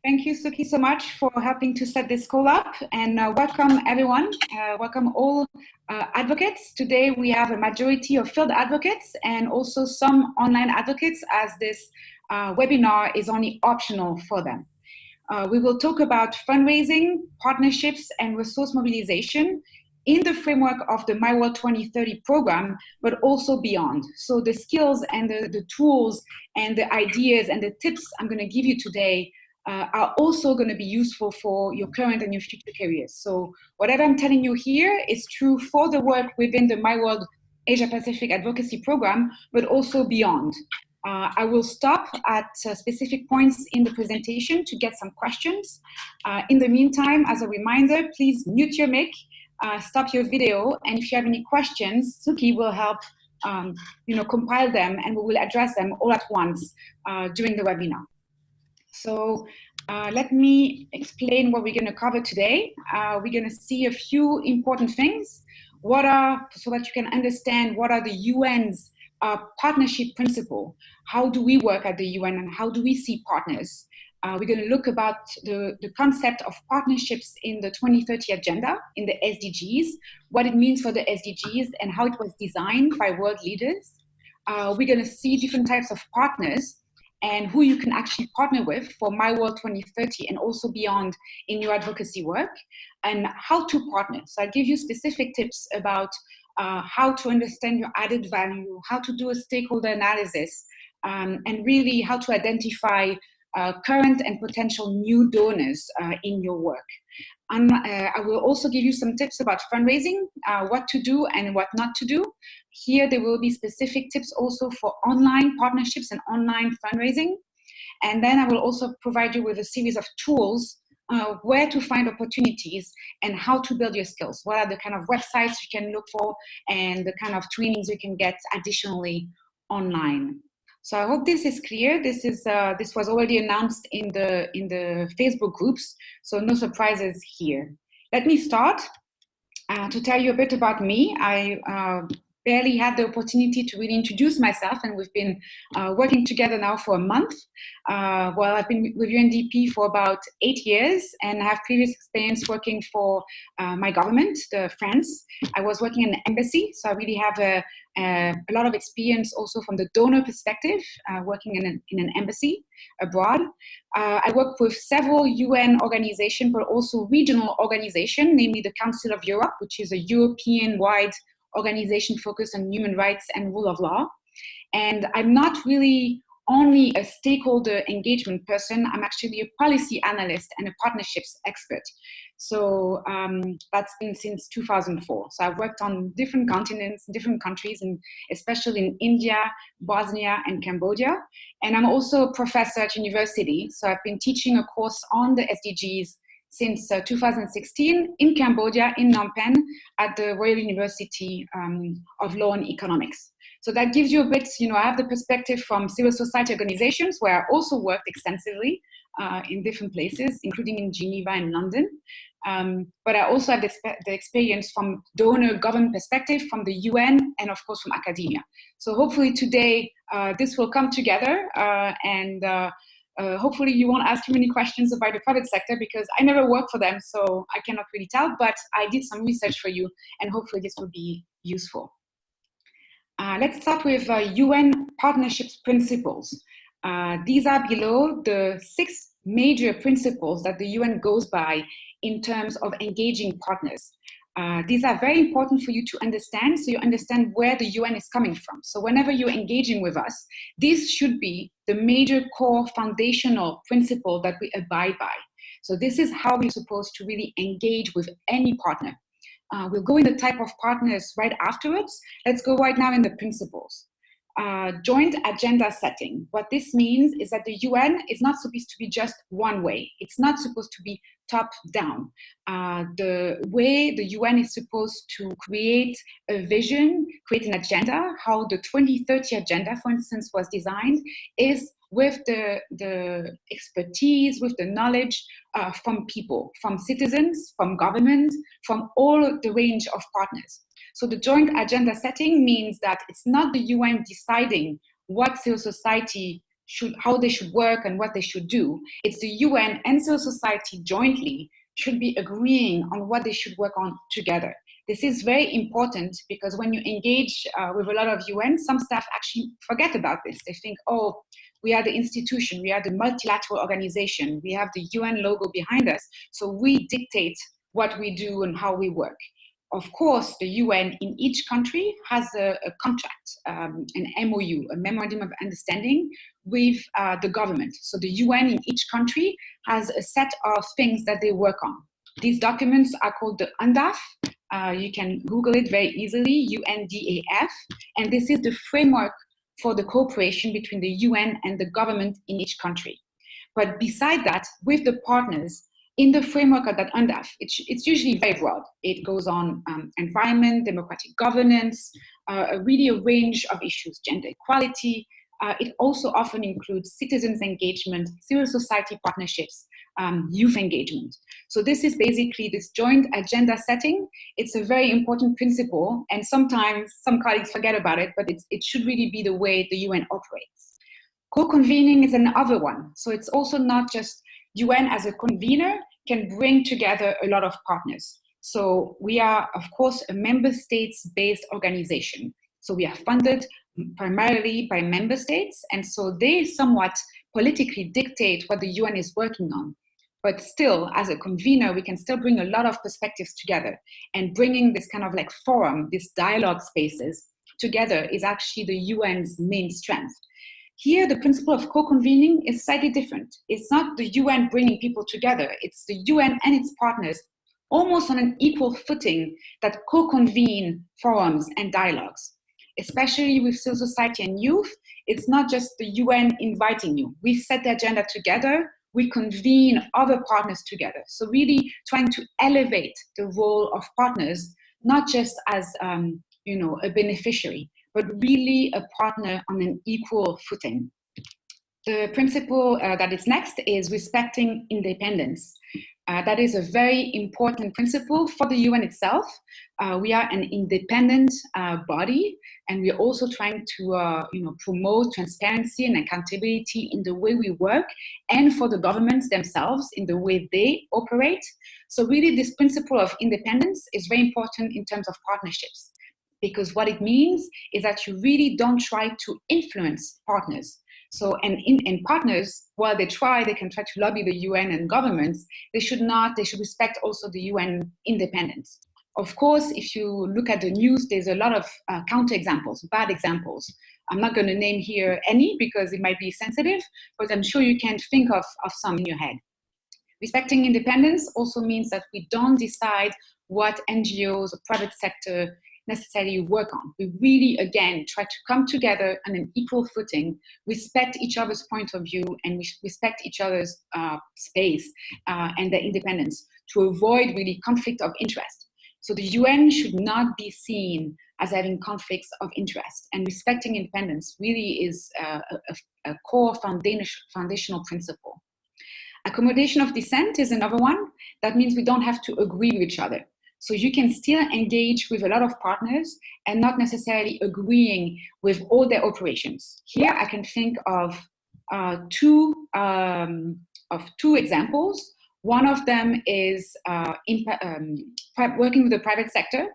Thank you, Sookie, so much for helping to set this call up, and welcome everyone. Welcome all advocates. Today we have a majority of field advocates and also some online advocates, as this webinar is only optional for them. We will talk about fundraising, partnerships, and resource mobilization in the framework of the My World 2030 program, but also beyond. So the skills and the tools and the ideas and the tips I'm going to give you today are also going to be useful for your current and your future careers. So whatever I'm telling you here is true for the work within the My World Asia Pacific Advocacy Program, but also beyond. I will stop at specific points in the presentation to get some questions. In the meantime, as a reminder, please mute your mic, stop your video, and if you have any questions, Sookie will help compile them, and we will address them all at once during the webinar. So let me explain what we're going to cover today. We're going to see a few important things. So that you can understand what are the UN's partnership principle. How do we work at the UN and how do we see partners? We're going to look about the concept of partnerships in the 2030 agenda, in the SDGs, what it means for the SDGs and how it was designed by world leaders. We're going to see different types of partners and who you can actually partner with for My World 2030 and also beyond in your advocacy work, and how to partner. So I'll give you specific tips about how to understand your added value, how to do a stakeholder analysis, and really how to identify current and potential new donors in your work. I will also give you some tips about fundraising, what to do and what not to do. Here there will be specific tips also for online partnerships and online fundraising. And then I will also provide you with a series of tools where to find opportunities and how to build your skills. What are the kind of websites you can look for and the kind of trainings you can get additionally online. So I hope this is clear. This was already announced in the Facebook groups, so no surprises here. Let me start to tell you a bit about me. I barely had the opportunity to really introduce myself, and we've been working together now for a month. Well, I've been with UNDP for about 8 years, and I have previous experience working for my government, France. I was working in an embassy, so I really have a lot of experience also from the donor perspective, working in an embassy abroad. I work with several UN organizations, but also regional organizations, namely the Council of Europe, which is a European-wide organization focused on human rights and rule of law. And I'm not really only a stakeholder engagement person, I'm actually a policy analyst and a partnerships expert. So that's been since 2004. So I've worked on different continents, different countries, and especially in India, Bosnia, and Cambodia. And I'm also a professor at university. So I've been teaching a course on the SDGs since 2016 in Cambodia, in Phnom Penh, at the Royal University of Law and Economics. So that gives you a bit, I have the perspective from civil society organizations where I also worked extensively in different places, including in Geneva and London. But I also have the experience from donor government perspective, from the UN, and of course from academia. So hopefully today this will come together and hopefully you won't ask too many questions about the private sector because I never worked for them, so I cannot really tell, but I did some research for you and hopefully this will be useful. Let's start with UN partnerships principles. These are below the 6 major principles that the UN goes by in terms of engaging partners. These are very important for you to understand, so you understand where the UN is coming from. So whenever you're engaging with us, this should be the major core foundational principle that we abide by. So this is how we're supposed to really engage with any partner. We'll go in the type of partners right afterwards. Let's go right now in the principles. Joint agenda setting. What this means is that the UN is not supposed to be just one way. It's not supposed to be top down. The way the UN is supposed to create a vision, create an agenda, how the 2030 agenda, for instance, was designed, is with the expertise, with the knowledge from people, from citizens, from government, from all the range of partners. So the joint agenda setting means that it's not the UN deciding what civil society how they should work and what they should do. It's the UN and civil society jointly should be agreeing on what they should work on together. This is very important because when you engage with a lot of UN, some staff actually forget about this. They think, oh, we are the institution, we are the multilateral organization, we have the UN logo behind us, so we dictate what we do and how we work. Of course, the UN in each country has a contract, an MOU, a Memorandum of Understanding with the government. So the UN in each country has a set of things that they work on. These documents are called the UNDAF. You can Google it very easily, UNDAF. And this is the framework for the cooperation between the UN and the government in each country. But beside that, with the partners, in the framework of that UNDAF, it's usually very broad. It goes on environment, democratic governance, really a range of issues, gender equality. It also often includes citizens' engagement, civil society partnerships, youth engagement. So this is basically this joint agenda setting. It's a very important principle, and sometimes some colleagues forget about it, but it should really be the way the UN operates. Co-convening is another one. So it's also not just UN as a convener can bring together a lot of partners. So we are, of course, a member states-based organization. So we are funded primarily by member states, and so they somewhat politically dictate what the UN is working on. But still, as a convener, we can still bring a lot of perspectives together, and bringing this kind of like forum, this dialogue spaces together is actually the UN's main strength. Here, the principle of co-convening is slightly different. It's not the UN bringing people together, it's the UN and its partners almost on an equal footing that co-convene forums and dialogues. Especially with civil society and youth, it's not just the UN inviting you. We set the agenda together, we convene other partners together. So really trying to elevate the role of partners, not just as a beneficiary, but really a partner on an equal footing. The principle that is next is respecting independence. That is a very important principle for the UN itself. We are an independent body, and we're also trying to promote transparency and accountability in the way we work, and for the governments themselves in the way they operate. So really this principle of independence is very important in terms of partnerships, because what it means is that you really don't try to influence partners. So, and partners, while they can try to lobby the UN and governments, they should respect also the UN independence. Of course, if you look at the news, there's a lot of counterexamples, bad examples. I'm not going to name here any because it might be sensitive, but I'm sure you can think of some in your head. Respecting independence also means that we don't decide what NGOs or private sector necessarily work on. We really, again, try to come together on an equal footing, respect each other's point of view, and respect each other's space and their independence to avoid really conflict of interest. So the UN should not be seen as having conflicts of interest, and respecting independence really is a core foundational principle. Accommodation of dissent is another one. That means we don't have to agree with each other. So you can still engage with a lot of partners and not necessarily agreeing with all their operations. Here I can think of two examples. One of them is working with the private sector,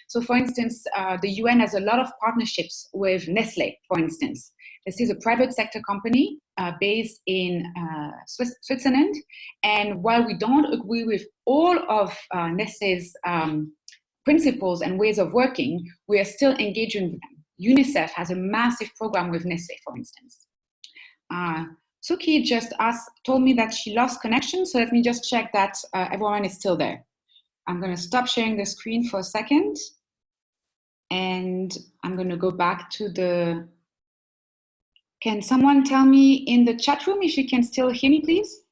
So for instance, the UN has a lot of partnerships with Nestlé, for instance. This is a private sector company based in Switzerland. And while we don't agree with all of Nestlé's principles and ways of working, we are still engaging with them. UNICEF has a massive program with Nestlé, for instance. Sookie just told me that she lost connection, so let me just check that everyone is still there. I'm going to stop sharing the screen for a second, and I'm going to go back to the... Can someone tell me in the chat room if you can still hear me, please?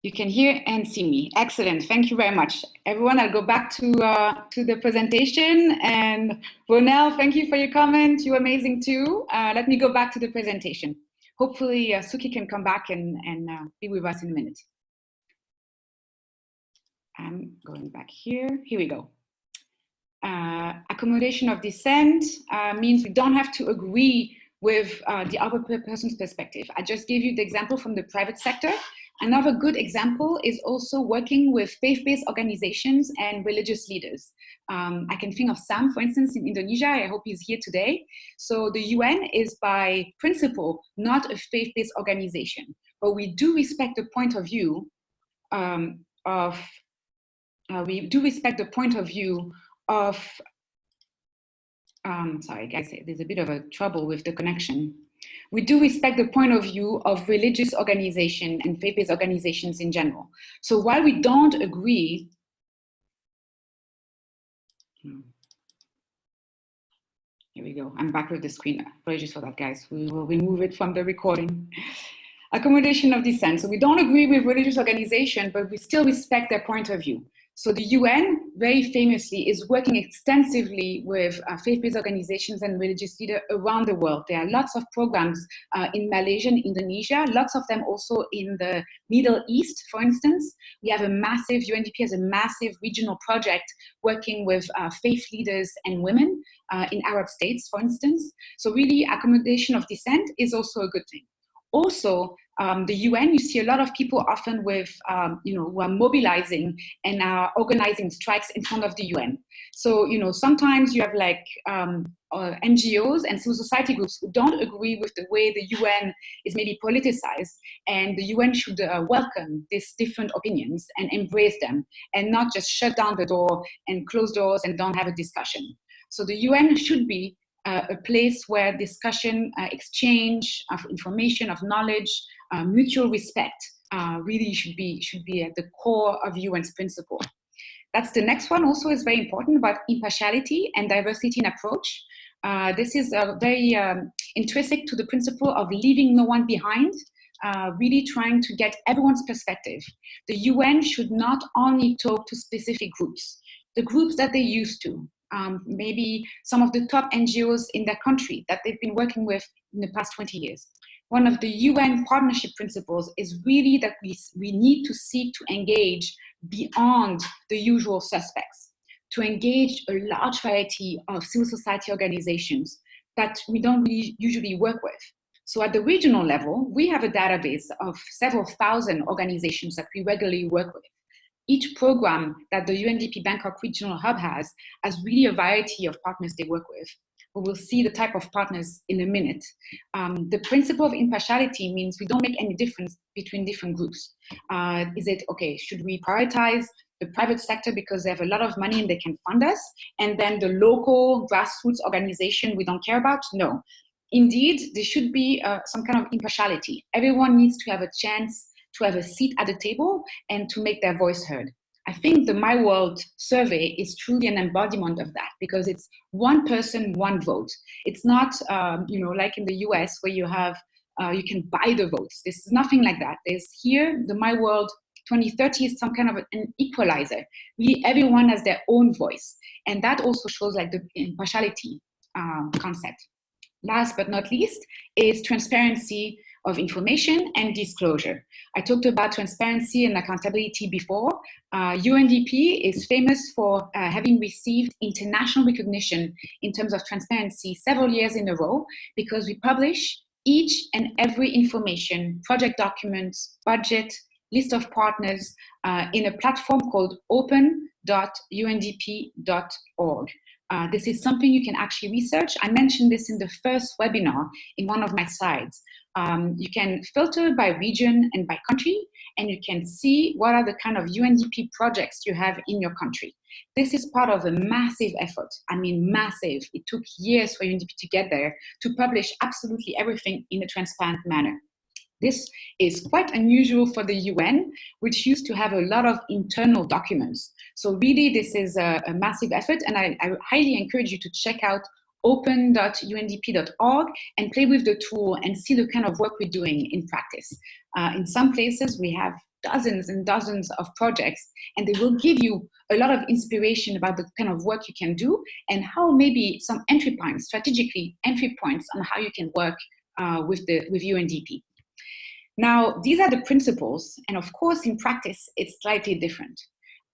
You can hear and see me. Excellent. Thank you very much. Everyone, I'll go back to the presentation. And Ronel, thank you for your comment. You're amazing too. Let me go back to the presentation. Hopefully, Sookie can come back and be with us in a minute. I'm going back here. Here we go. Accommodation of dissent means we don't have to agree with the other person's perspective. I just gave you the example from the private sector. Another good example is also working with faith-based organizations and religious leaders. I can think of Sam, for instance, in Indonesia. I hope he's here today. So the UN is by principle not a faith-based organization, but we do respect the point of view of sorry guys, there's a bit of a trouble with the connection. We do respect the point of view of religious organizations and faith-based organizations in general. So while we don't agree, here we go, I'm back with the screen. Apologies for that, guys. We will remove it from the recording. Accommodation of dissent. So we don't agree with religious organizations, but we still respect their point of view. So the UN, very famously, is working extensively with faith-based organizations and religious leaders around the world. There are lots of programs in Malaysia and Indonesia, lots of them also in the Middle East, for instance. We have a massive, UNDP has a massive regional project working with faith leaders and women in Arab states, for instance. So really, accommodation of dissent is also a good thing. Also, the UN, you see a lot of people often with, who are mobilizing and are organizing strikes in front of the UN. So, sometimes you have like NGOs and civil society groups who don't agree with the way the UN is maybe politicized, and the UN should welcome these different opinions and embrace them, and not just shut down the door and close doors and don't have a discussion. So the UN should be a place where discussion, exchange of information, of knowledge, mutual respect really should be at the core of UN's principle. That's the next one. Also is very important about impartiality and diversity in approach. This is very intrinsic to the principle of leaving no one behind, really trying to get everyone's perspective. The UN should not only talk to specific groups, the groups that they used to, maybe some of the top NGOs in their country that they've been working with in the past 20 years. One of the UN partnership principles is really that we need to seek to engage beyond the usual suspects, to engage a large variety of civil society organizations that we don't really usually work with. So at the regional level, we have a database of several thousand organizations that we regularly work with. Each program that the UNDP Bangkok Regional Hub has really a variety of partners they work with. We will see the type of partners in a minute. The principle of impartiality means we don't make any difference between different groups. Is it, okay, should we prioritize the private sector because they have a lot of money and they can fund us, and then the local grassroots organization we don't care about? No. Indeed, there should be some kind of impartiality. Everyone needs to have a chance to have a seat at the table and to make their voice heard. I think the My World survey is truly an embodiment of that, because it's one person, one vote. It's not, like in the US where you have, you can buy the votes. This is nothing like that. There's here, the My World 2030 is some kind of an equalizer. Really, everyone has their own voice. And that also shows like the impartiality concept. Last but not least is transparency of information and disclosure. I talked about transparency and accountability before. UNDP is famous for having received international recognition in terms of transparency several years in a row, because we publish each and every information, project documents, budget, list of partners in a platform called open.undp.org. This is something you can actually research. I mentioned this in the first webinar in one of my slides. You can filter by region and by country, and you can see what are the kind of UNDP projects you have in your country. This is part of a massive effort. I mean, massive. It took years for UNDP to get there, to publish absolutely everything in a transparent manner. This is quite unusual for the UN, which used to have a lot of internal documents. So really, this is a massive effort, and I highly encourage you to check out open.undp.org and play with the tool and see the kind of work we're doing in practice. In some places, we have dozens and dozens of projects, and they will give you a lot of inspiration about the kind of work you can do and how maybe some entry points, strategically entry points on how you can work with UNDP. Now, these are the principles, and of course, in practice, it's slightly different.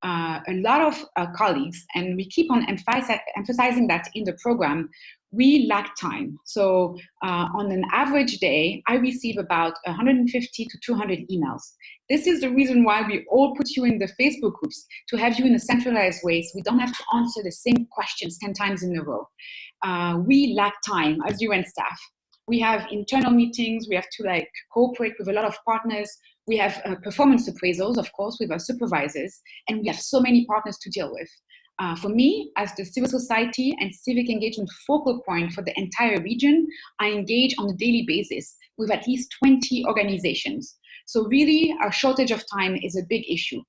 a lot of colleagues, and we keep on emphasizing that in the program, we lack time. So on an average day, I receive about 150 to 200 emails. This is the reason why we all put you in the Facebook groups, to have you in a centralized way, so we don't have to answer the same questions 10 times in a row. We lack time as UN staff. We have internal meetings, we have to cooperate with a lot of partners. We have performance appraisals, of course, with our supervisors, and we have so many partners to deal with. For me, as the civil society and civic engagement focal point for the entire region, I engage on a daily basis with at least 20 organizations. So really, our shortage of time is a big issue.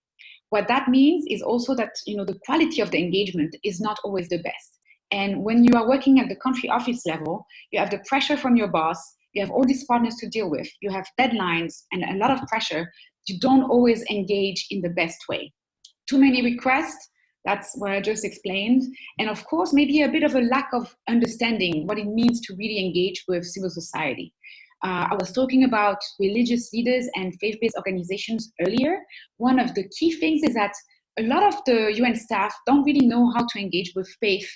What that means is also that the quality of the engagement is not always the best. And when you are working at the country office level, you have the pressure from your boss, you have all these partners to deal with, you have deadlines and a lot of pressure. You don't always engage in the best way. Too many requests, that's what I just explained. And of course, maybe a bit of a lack of understanding what it means to really engage with civil society. I was talking about religious leaders and faith-based organizations earlier. One of the key things is that a lot of the UN staff don't really know how to engage with faith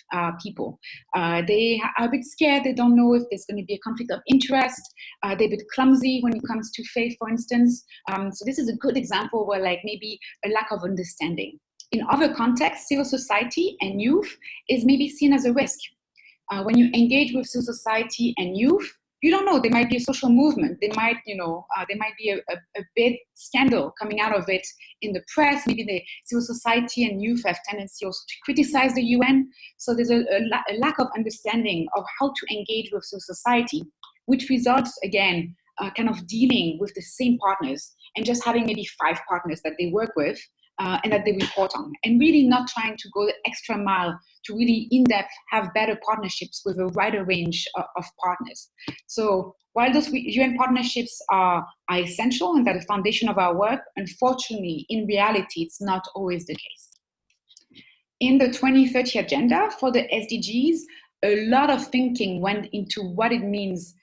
people. They are a bit scared. They don't know if there's going to be a conflict of interest. They're a bit clumsy when it comes to faith, for instance. So this is a good example where maybe a lack of understanding. In other contexts, civil society and youth is maybe seen as a risk. When you engage with civil society and youth, you don't know, there might be a social movement. There might, there might be a big scandal coming out of it in the press. Maybe the civil society and youth have tendency also to criticize the UN. So there's a lack of understanding of how to engage with civil society, which results, again, kind of dealing with the same partners and just having maybe 5 partners that they work with and that they report on, and really not trying to go the extra mile to really in-depth have better partnerships with a wider range of partners. So while those UN partnerships are essential and they're the foundation of our work, unfortunately, in reality, it's not always the case. In the 2030 agenda for the SDGs, a lot of thinking went into what it means,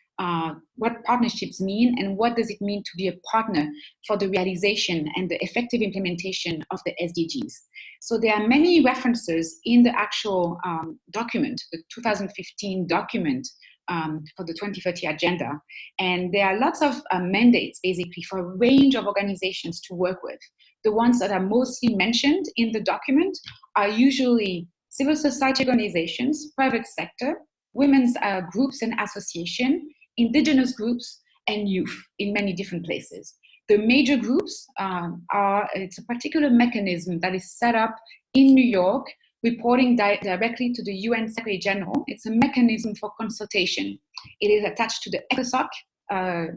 what partnerships mean, and what does it mean to be a partner for the realization and the effective implementation of the SDGs. So there are many references in the actual document, the 2015 document for the 2030 agenda. And there are lots of mandates, basically, for a range of organizations to work with. The ones that are mostly mentioned in the document are usually civil society organizations, private sector, women's groups and associations, indigenous groups, and youth in many different places. The major groups it's a particular mechanism that is set up in New York, reporting directly to the UN Secretary General. It's a mechanism for consultation. It is attached to the ECOSOC.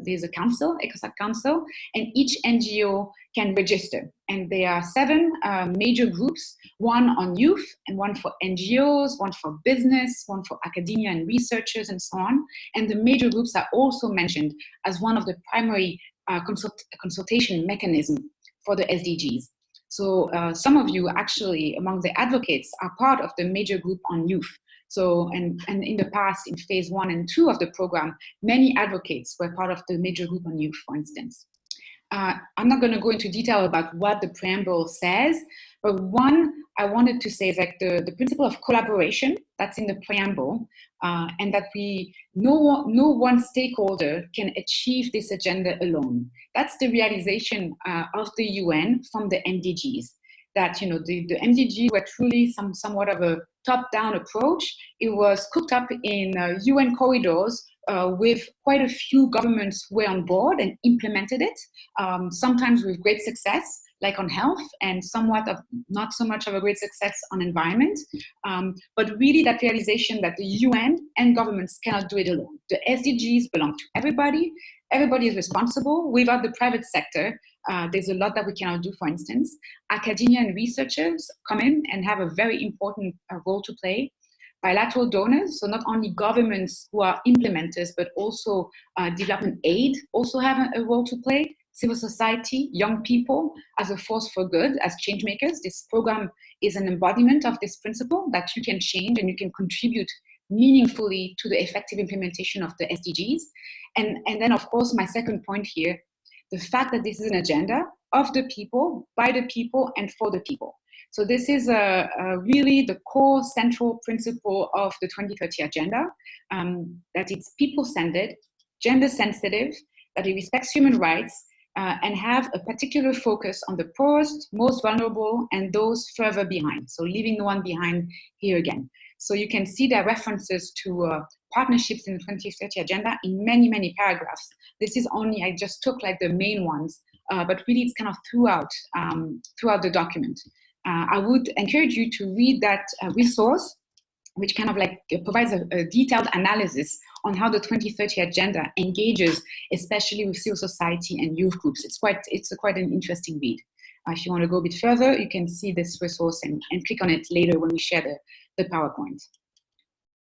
There's a council, ECOSOC Council, and each NGO can register. And there are 7 major groups, one on youth and one for NGOs, one for business, one for academia and researchers and so on. And the major groups are also mentioned as one of the primary consultation mechanism for the SDGs. So some of you actually among the advocates are part of the major group on youth. So, and in the past, in phase 1 and 2 of the program, many advocates were part of the major group on youth, for instance. I'm not going to go into detail about what the preamble says, but one I wanted to say is the principle of collaboration that's in the preamble, and that no one stakeholder can achieve this agenda alone. That's the realization of the UN from the MDGs. That the MDGs were truly somewhat of a top-down approach. It was cooked up in UN corridors with quite a few governments who were on board and implemented it, sometimes with great success, like on health, and somewhat of not so much of a great success on environment. But really that realization that the UN and governments cannot do it alone. The SDGs belong to everybody. Everybody is responsible. Without the private sector, there's a lot that we cannot do, for instance. Academia and researchers come in and have a very important role to play. Bilateral donors, so not only governments who are implementers, but also development aid also have a role to play. Civil society, young people as a force for good, as change makers. This program is an embodiment of this principle that you can change and you can contribute meaningfully to the effective implementation of the SDGs. And then, of course, my second point here, the fact that this is an agenda of the people, by the people, and for the people. So this is really the core central principle of the 2030 Agenda, that it's people-centered, gender-sensitive, that it respects human rights, and have a particular focus on the poorest, most vulnerable, and those further behind. So leaving no one behind here again. So you can see there are references to partnerships in the 2030 Agenda in many, many paragraphs. This is only, I just took like the main ones, but really it's kind of throughout the document. I would encourage you to read that resource, which kind of like provides a detailed analysis on how the 2030 Agenda engages, especially with civil society and youth groups. It's quite an interesting read. If you want to go a bit further, you can see this resource and click on it later when we share the PowerPoint.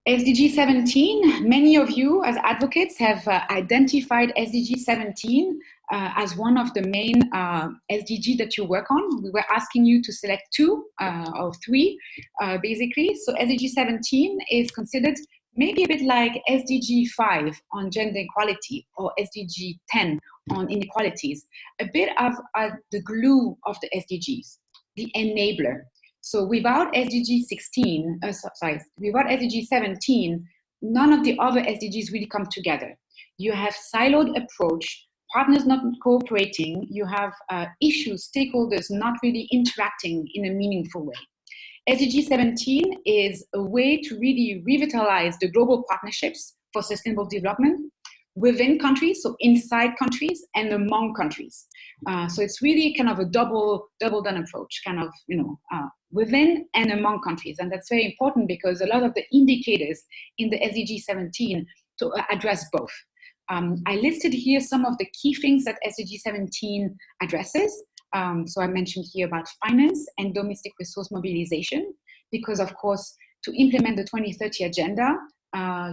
SDG 17, many of you as advocates have identified SDG 17 as one of the main SDG that you work on. We were asking you to select 2 or 3, basically. So SDG 17 is considered maybe a bit like SDG 5 on gender equality or SDG 10 on inequalities, a bit of the glue of the SDGs, the enabler. So without SDG 16, without SDG 17, none of the other SDGs really come together. You have siloed approach, partners not cooperating, you have issues, stakeholders not really interacting in a meaningful way. SDG 17 is a way to really revitalize the global partnerships for sustainable development within countries, so inside countries and among countries. So it's really kind of a double done approach, kind of, within and among countries. And that's very important because a lot of the indicators in the SDG 17 to address both. I listed here some of the key things that SDG 17 addresses. So I mentioned here about finance and domestic resource mobilization, because of course, to implement the 2030 Agenda,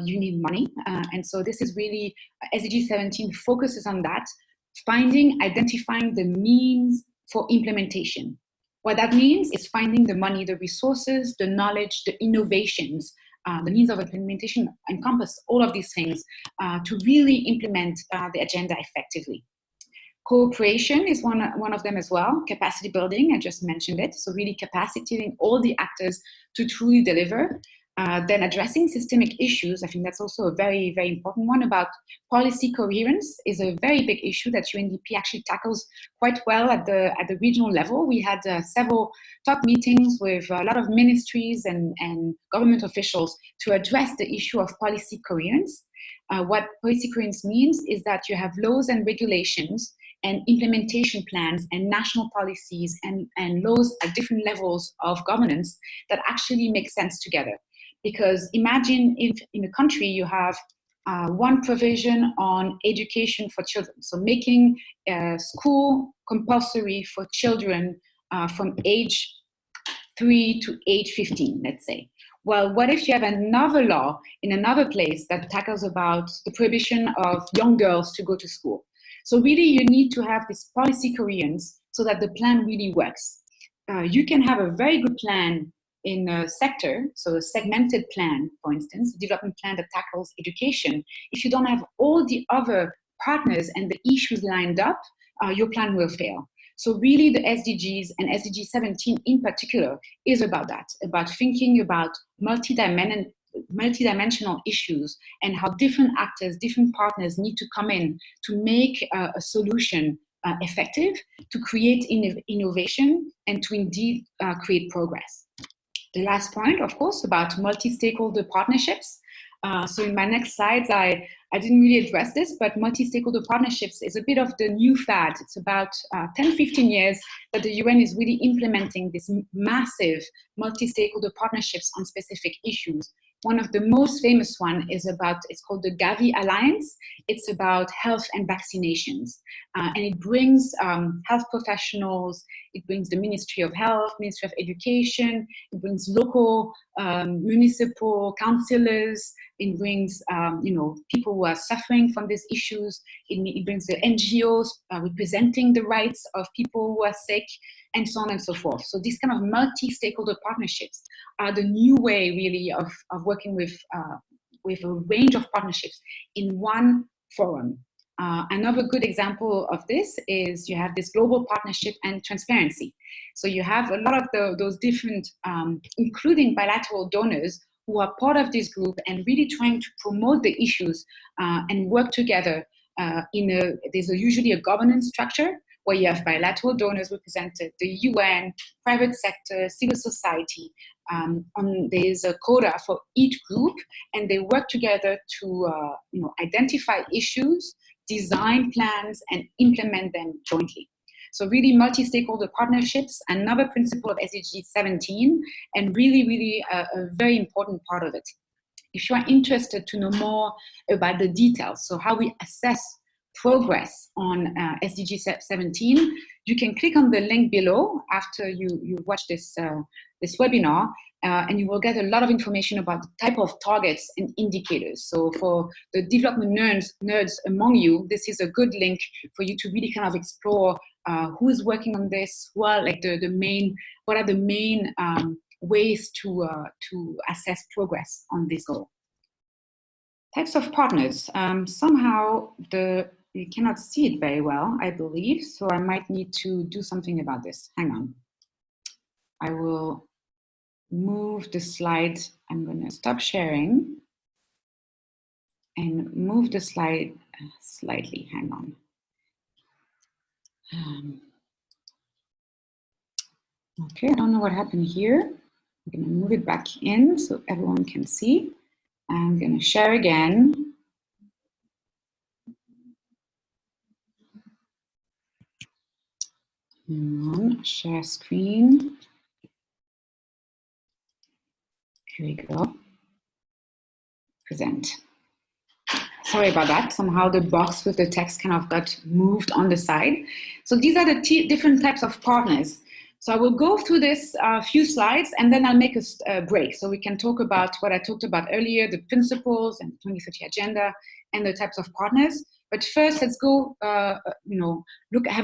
you need money. And so this is really, SDG 17 focuses on that, identifying the means for implementation. What that means is finding the money, the resources, the knowledge, the innovations, the means of implementation encompass all of these things to really implement the agenda effectively. Cooperation is one of them as well. Capacity building, I just mentioned it. So really capacitating all the actors to truly deliver. Then addressing systemic issues, I think that's also a very, very important one. About policy coherence is a very big issue that UNDP actually tackles quite well at the regional level. We had several top meetings with a lot of ministries and government officials to address the issue of policy coherence. What policy coherence means is that you have laws and regulations and implementation plans and national policies and laws at different levels of governance that actually make sense together. Because imagine if in a country you have one provision on education for children, so making school compulsory for children from age 3 to age 15, let's say. Well, what if you have another law in another place that tackles about the prohibition of young girls to go to school? So really you need to have this policy coherence so that the plan really works. You can have a very good plan in a sector, so a segmented plan, for instance, a development plan that tackles education. If you don't have all the other partners and the issues lined up, your plan will fail. So really the SDGs and SDG 17 in particular is about that, about thinking about multidimensional issues and how different actors, different partners need to come in to make a solution effective, to create innovation, and to indeed create progress. The last point, of course, about multi-stakeholder partnerships. So in my next slides, I didn't really address this, but multi-stakeholder partnerships is a bit of the new fad. It's about 10, 15 years that the UN is really implementing this massive multi-stakeholder partnerships on specific issues. One of the most famous one is it's called the Gavi Alliance. It's about health and vaccinations. And it brings health professionals, it brings the Ministry of Health, Ministry of Education, it brings local municipal councillors, it brings people who are suffering from these issues, it brings the NGOs representing the rights of people who are sick, and so on and so forth. So these kind of multi-stakeholder partnerships are the new way really of working with a range of partnerships in one forum. Another good example of this is you have this global partnership and transparency. So you have a lot of those different, including bilateral donors, who are part of this group and really trying to promote the issues and work together. There's usually a governance structure where you have bilateral donors represented, the UN, private sector, civil society. There's a quota for each group, and they work together to identify issues, design plans, and implement them jointly. So really multi-stakeholder partnerships, another principle of SDG 17, and really a very important part of it. If you are interested to know more about the details, so how we assess progress on SDG 17, you can click on the link below after you watch this webinar, and you will get a lot of information about the type of targets and indicators. So for the development nerds among you, this is a good link for you to really kind of explore who is working on this, what are the main ways to assess progress on this goal. Types of partners. Somehow you cannot see it very well, I believe, so I might need to do something about this. Hang on. I will move the slide. I'm going to stop sharing and move the slide slightly. Hang on. Okay, I don't know what happened here. I'm going to move it back in so everyone can see. I'm going to share again. Share screen. Here we go. Present. Sorry about that. Somehow the box with the text kind of got moved on the side. So these are the different types of partners. So I will go through this few slides, and then I'll make a break so we can talk about what I talked about earlier, the principles and 2030 agenda and the types of partners. But first, let's go, have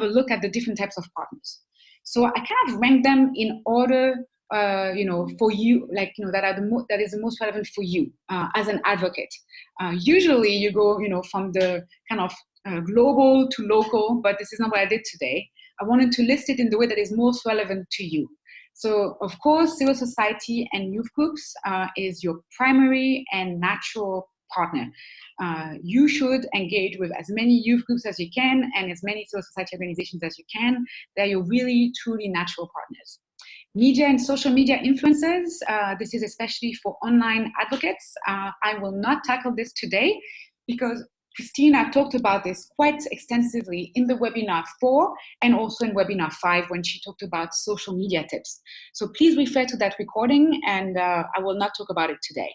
a look at the different types of partners. So I kind of rank them in order, for you, that is the most relevant for you as an advocate. Usually you go, from the kind of global to local, but this is not what I did today. I wanted to list it in the way that is most relevant to you. So, of course, civil society and youth groups is your primary and natural partner. You should engage with as many youth groups as you can and as many civil society organizations as you can. They're your really, truly natural partners. Media and social media influencers, this is especially for online advocates. I will not tackle this today because Christina talked about this quite extensively in the webinar 4 and also in webinar 5 when she talked about social media tips. So please refer to that recording, and I will not talk about it today.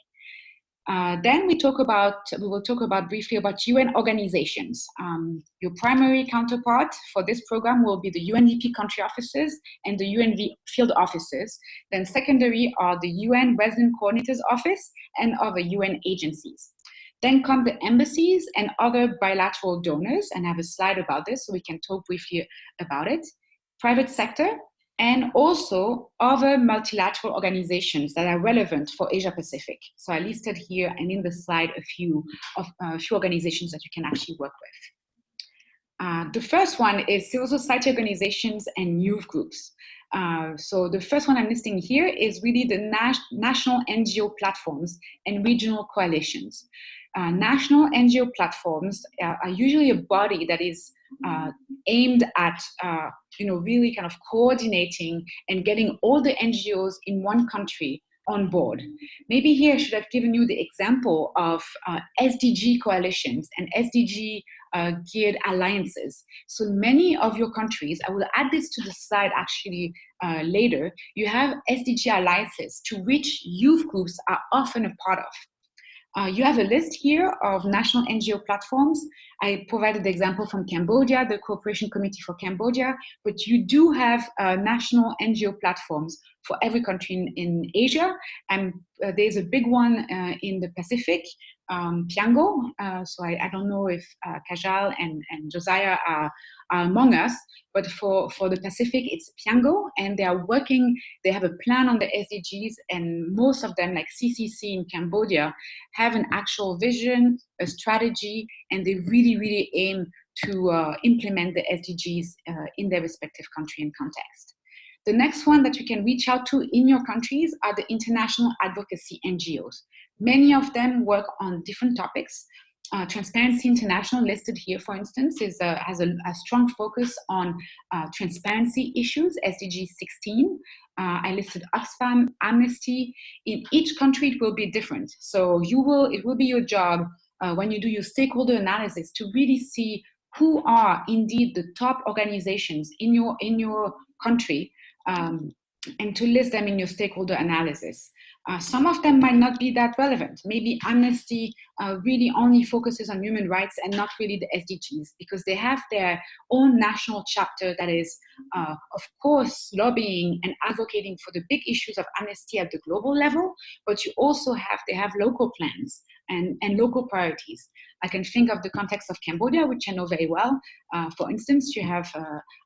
Then we will talk about briefly about UN organizations. Your primary counterpart for this program will be the UNDP country offices and the UNV field offices. Then secondary are the UN Resident Coordinator's Office and other UN agencies. Then come the embassies and other bilateral donors, and I have a slide about this so we can talk briefly about it. Private sector, and also other multilateral organizations that are relevant for Asia Pacific. So I listed here and in the slide a few organizations that you can actually work with. The first one is civil society organizations and youth groups. So the first one I'm listing here is really the national NGO platforms and regional coalitions. National NGO platforms are usually a body that is aimed at really kind of coordinating and getting all the NGOs in one country on board. Maybe here I should have given you the example of SDG coalitions and SDG geared alliances. So many of your countries, I will add this to the slide actually later, you have SDG alliances to which youth groups are often a part of. You have a list here of national NGO platforms. I provided the example from Cambodia, the Cooperation Committee for Cambodia, but you do have national NGO platforms for every country in Asia, and there's a big one in the Pacific, Piango. So I don't know if Kajal and Josiah are among us, but for the Pacific, it's Piango, and they are working, they have a plan on the SDGs, and most of them, like CCC in Cambodia, have an actual vision, a strategy, and they really, really aim to implement the SDGs in their respective country and context. The next one that you can reach out to in your countries are the international advocacy NGOs. Many of them work on different topics. Transparency International, listed here, for instance, has a strong focus on transparency issues, SDG 16. I listed Oxfam, Amnesty. In each country, it will be different. So it will be your job when you do your stakeholder analysis to really see who are indeed the top organizations in your country, and to list them in your stakeholder analysis. Some of them might not be that relevant. Maybe Amnesty really only focuses on human rights and not really the SDGs, because they have their own national chapter that is, of course, lobbying and advocating for the big issues of Amnesty at the global level, but they have local plans and local priorities. I can think of the context of Cambodia, which I know very well. For instance, you have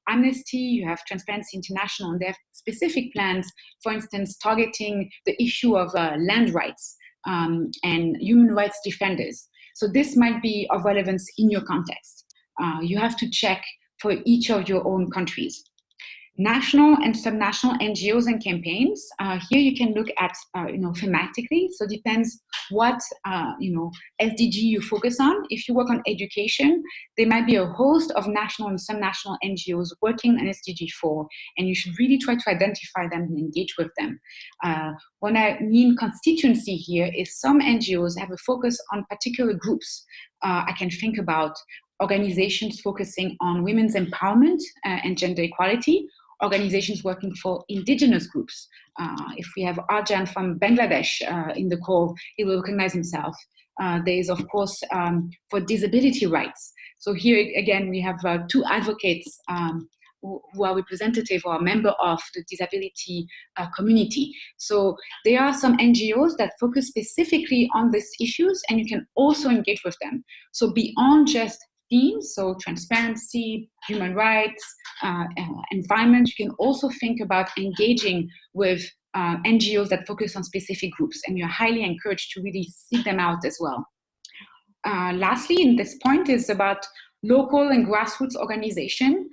Amnesty, you have Transparency International, and they have specific plans, for instance, targeting the issue of land rights and human rights defenders. So this might be of relevance in your context. You have to check for each of your own countries. National and subnational NGOs and campaigns. Here you can look at, thematically. So it depends what, SDG you focus on. If you work on education, there might be a host of national and subnational NGOs working on SDG 4, and you should really try to identify them and engage with them. What I mean constituency here is some NGOs have a focus on particular groups. I can think about organizations focusing on women's empowerment and gender equality, organizations working for indigenous groups. If we have Arjan from Bangladesh in the call, he will recognize himself. There is, of course, for disability rights. So here again, we have two advocates who are representative or a member of the disability community. So there are some NGOs that focus specifically on these issues, and you can also engage with them. So beyond just themes, so transparency, human rights, environment, you can also think about engaging with NGOs that focus on specific groups, and you're highly encouraged to really seek them out as well. Lastly, in this point is about local and grassroots organization.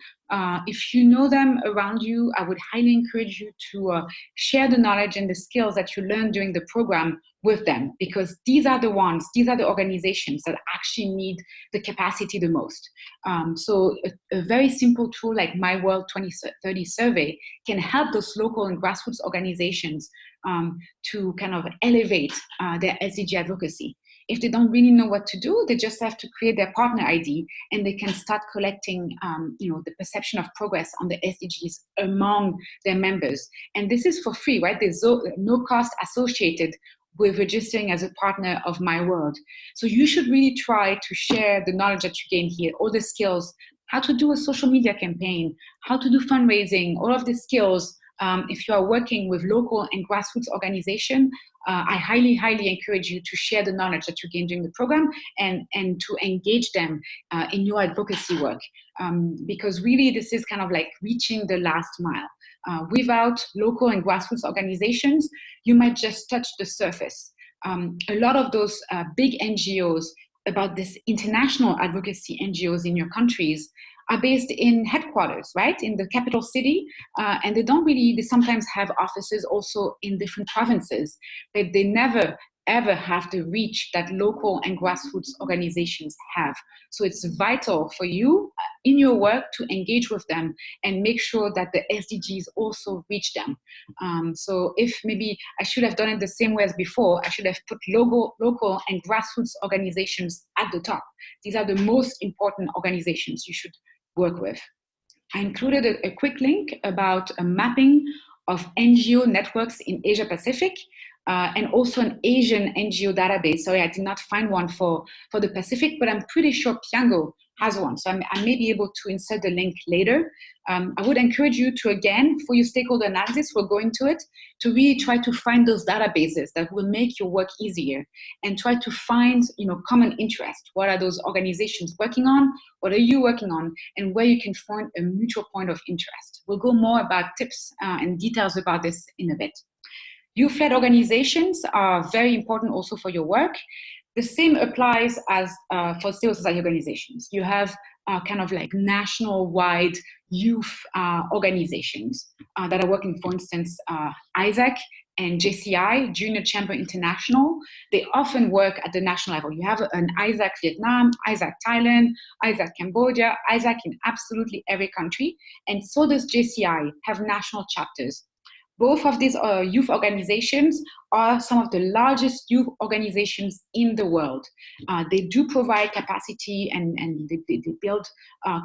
If you know them around you, I would highly encourage you to share the knowledge and the skills that you learned during the program with them, because these are the organizations that actually need the capacity the most. So a very simple tool like My World 2030 survey can help those local and grassroots organizations to kind of elevate their SDG advocacy. If they don't really know what to do, they just have to create their partner ID, and they can start collecting the perception of progress on the SDGs among their members. And this is for free, right? There's no cost associated with registering as a partner of My World. So you should really try to share the knowledge that you gain here, all the skills, how to do a social media campaign, how to do fundraising, all of the skills. If you are working with local and grassroots organizations, I highly, highly encourage you to share the knowledge that you gain during the program and to engage them in your advocacy work. Because really this is kind of like reaching the last mile. Without local and grassroots organizations, you might just touch the surface. A lot of those big NGOs about this international advocacy NGOs in your countries are based in headquarters, right, in the capital city, and they sometimes have offices also in different provinces, but they never ever have the reach that local and grassroots organizations have. So it's vital for you in your work to engage with them and make sure that the SDGs also reach them. So if maybe I should have done it the same way as before, I should have put local and grassroots organizations at the top. These are the most important organizations you should work with. I included a quick link about a mapping of NGO networks in Asia Pacific, and also an Asian NGO database. Sorry, I did not find one for the Pacific, but I'm pretty sure Piango has one. So I may be able to insert the link later. I would encourage you to, again, for your stakeholder analysis, we'll go into it, to really try to find those databases that will make your work easier, and try to find, common interest. What are those organizations working on? What are you working on? And where you can find a mutual point of interest. We'll go more about tips and details about this in a bit. Youth-led organizations are very important also for your work. The same applies as for civil society organizations. You have kind of like national-wide youth organizations that are working, for instance, ISAC and JCI, Junior Chamber International. They often work at the national level. You have an ISAC Vietnam, ISAC Thailand, ISAC Cambodia, ISAC in absolutely every country. And so does JCI have national chapters. Both of these youth organizations are some of the largest youth organizations in the world. They do provide capacity and they build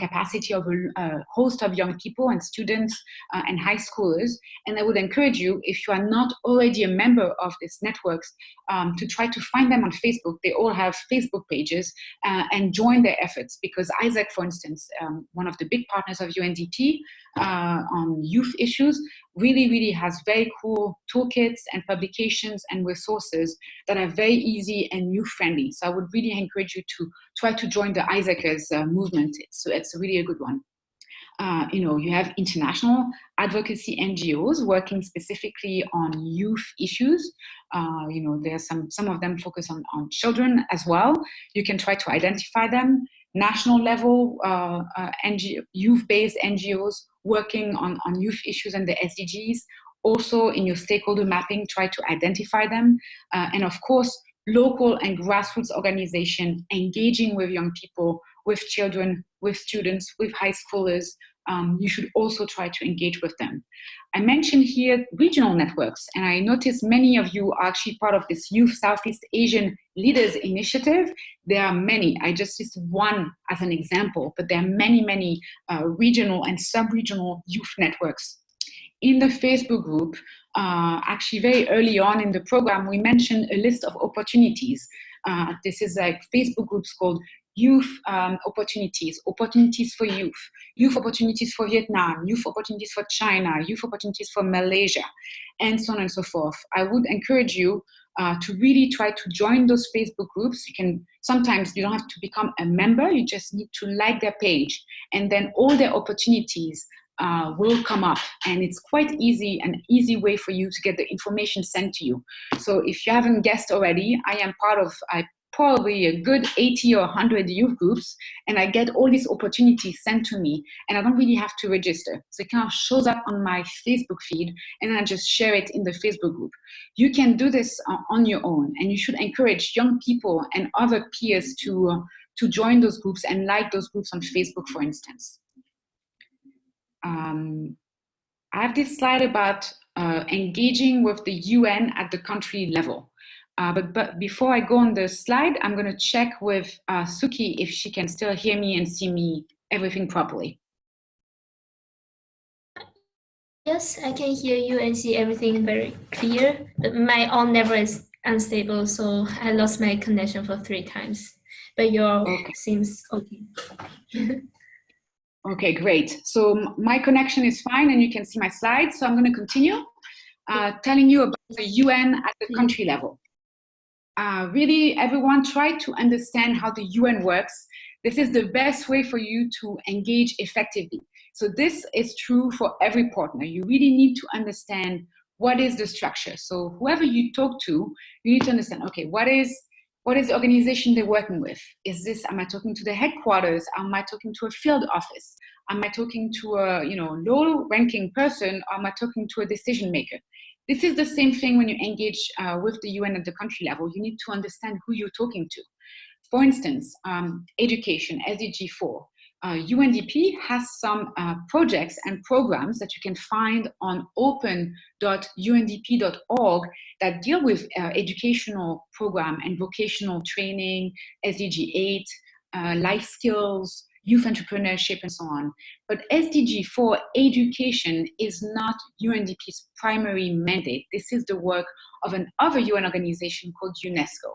capacity of a host of young people and students and high schoolers. And I would encourage you, if you are not already a member of these networks, to try to find them on Facebook. They all have Facebook pages, and join their efforts, because ISAC, for instance, one of the big partners of UNDP on youth issues, really has very cool toolkits and publications and resources that are very easy and youth-friendly. So I would really encourage you to try to join the ISACers movement. It's really a good one. You have international advocacy NGOs working specifically on youth issues. There's some of them focus on children as well. You can try to identify them. National level youth-based NGOs working on youth issues and the SDGs. Also in your stakeholder mapping, try to identify them. And of course, local and grassroots organizations engaging with young people, with children, with students, with high schoolers. You should also try to engage with them. I mentioned here regional networks, and I noticed many of you are actually part of this Youth Southeast Asian Leaders Initiative. There are many. I just listed one as an example, but there are many regional and sub-regional youth networks. In the Facebook group, actually very early on in the program, we mentioned a list of opportunities. This is like Facebook groups called youth opportunities for youth, youth opportunities for Vietnam, youth opportunities for China, youth opportunities for Malaysia, and so on and so forth. I would encourage you to really try to join those Facebook groups. Sometimes you don't have to become a member, you just need to like their page, and then all their opportunities will come up, and it's quite easy, an easy way for you to get the information sent to you. So if you haven't guessed already, I am part of probably a good 80 or 100 youth groups, and I get all these opportunities sent to me, and I don't really have to register. So it kind of shows up on my Facebook feed, and I just share it in the Facebook group. You can do this on your own, and you should encourage young people and other peers to join those groups and like those groups on Facebook, for instance. I have this slide about engaging with the UN at the country level. But before I go on the slide, I'm going to check with Sookie if she can still hear me and see me everything properly. Yes, I can hear you and see everything very clear. But my own network is unstable, so I lost my connection for 3 times. But your seems okay. Okay, great. So my connection is fine and you can see my slides. So I'm going to continue telling you about the UN at the country level. Really, everyone try to understand how the UN works. This is the best way for you to engage effectively. So this is true for every partner. You really need to understand what is the structure. So whoever you talk to, you need to understand, okay, what is the organization they're working with? Am I talking to the headquarters? Am I talking to a field office? Am I talking to a low-ranking person? Or am I talking to a decision maker? This is the same thing when you engage with the UN at the country level. You need to understand who you're talking to. For instance, education, SDG 4. UNDP has some projects and programs that you can find on open.undp.org that deal with educational program and vocational training, SDG 8, life skills. youth entrepreneurship, and so on. But SDG 4, education, is not UNDP's primary mandate. This is the work of another UN organization called UNESCO.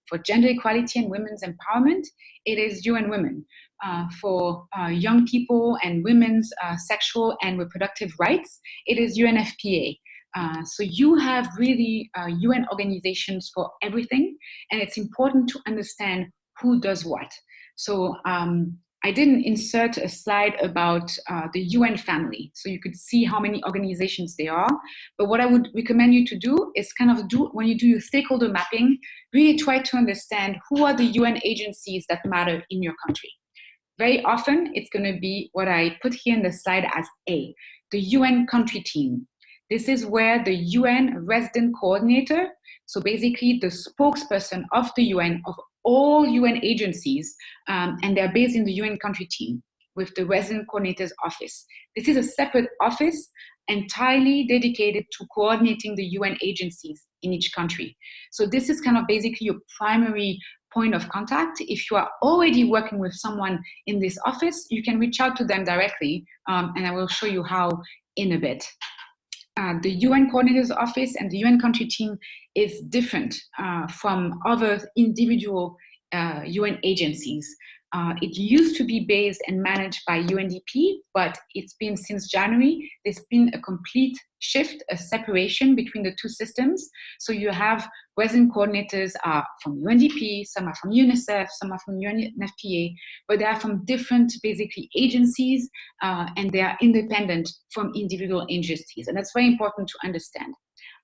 For gender equality and women's empowerment, it is UN Women. For young people and women's sexual and reproductive rights, it is UNFPA. So you have really UN organizations for everything, and it's important to understand who does what. So I didn't insert a slide about the UN family, so you could see how many organizations there are. But what I would recommend you to do is when you do your stakeholder mapping, really try to understand who are the UN agencies that matter in your country. Very often, it's going to be what I put here in the slide as A, the UN country team. This is where the UN resident coordinator, so basically the spokesperson of the UN, of all UN agencies, and they're based in the UN country team with the resident coordinator's office. This is a separate office entirely dedicated to coordinating the UN agencies in each country. So this is kind of basically your primary point of contact. If you are already working with someone in this office, you can reach out to them directly, and I will show you how in a bit. The UN coordinator's office and the UN country team is different from other individual UN agencies. It used to be based and managed by UNDP, but it's been since January, there's been a complete shift, a separation between the two systems. So you have resident coordinators are from UNDP, some are from UNICEF, some are from UNFPA, but they are from different, basically, agencies, and they are independent from individual agencies. And that's very important to understand.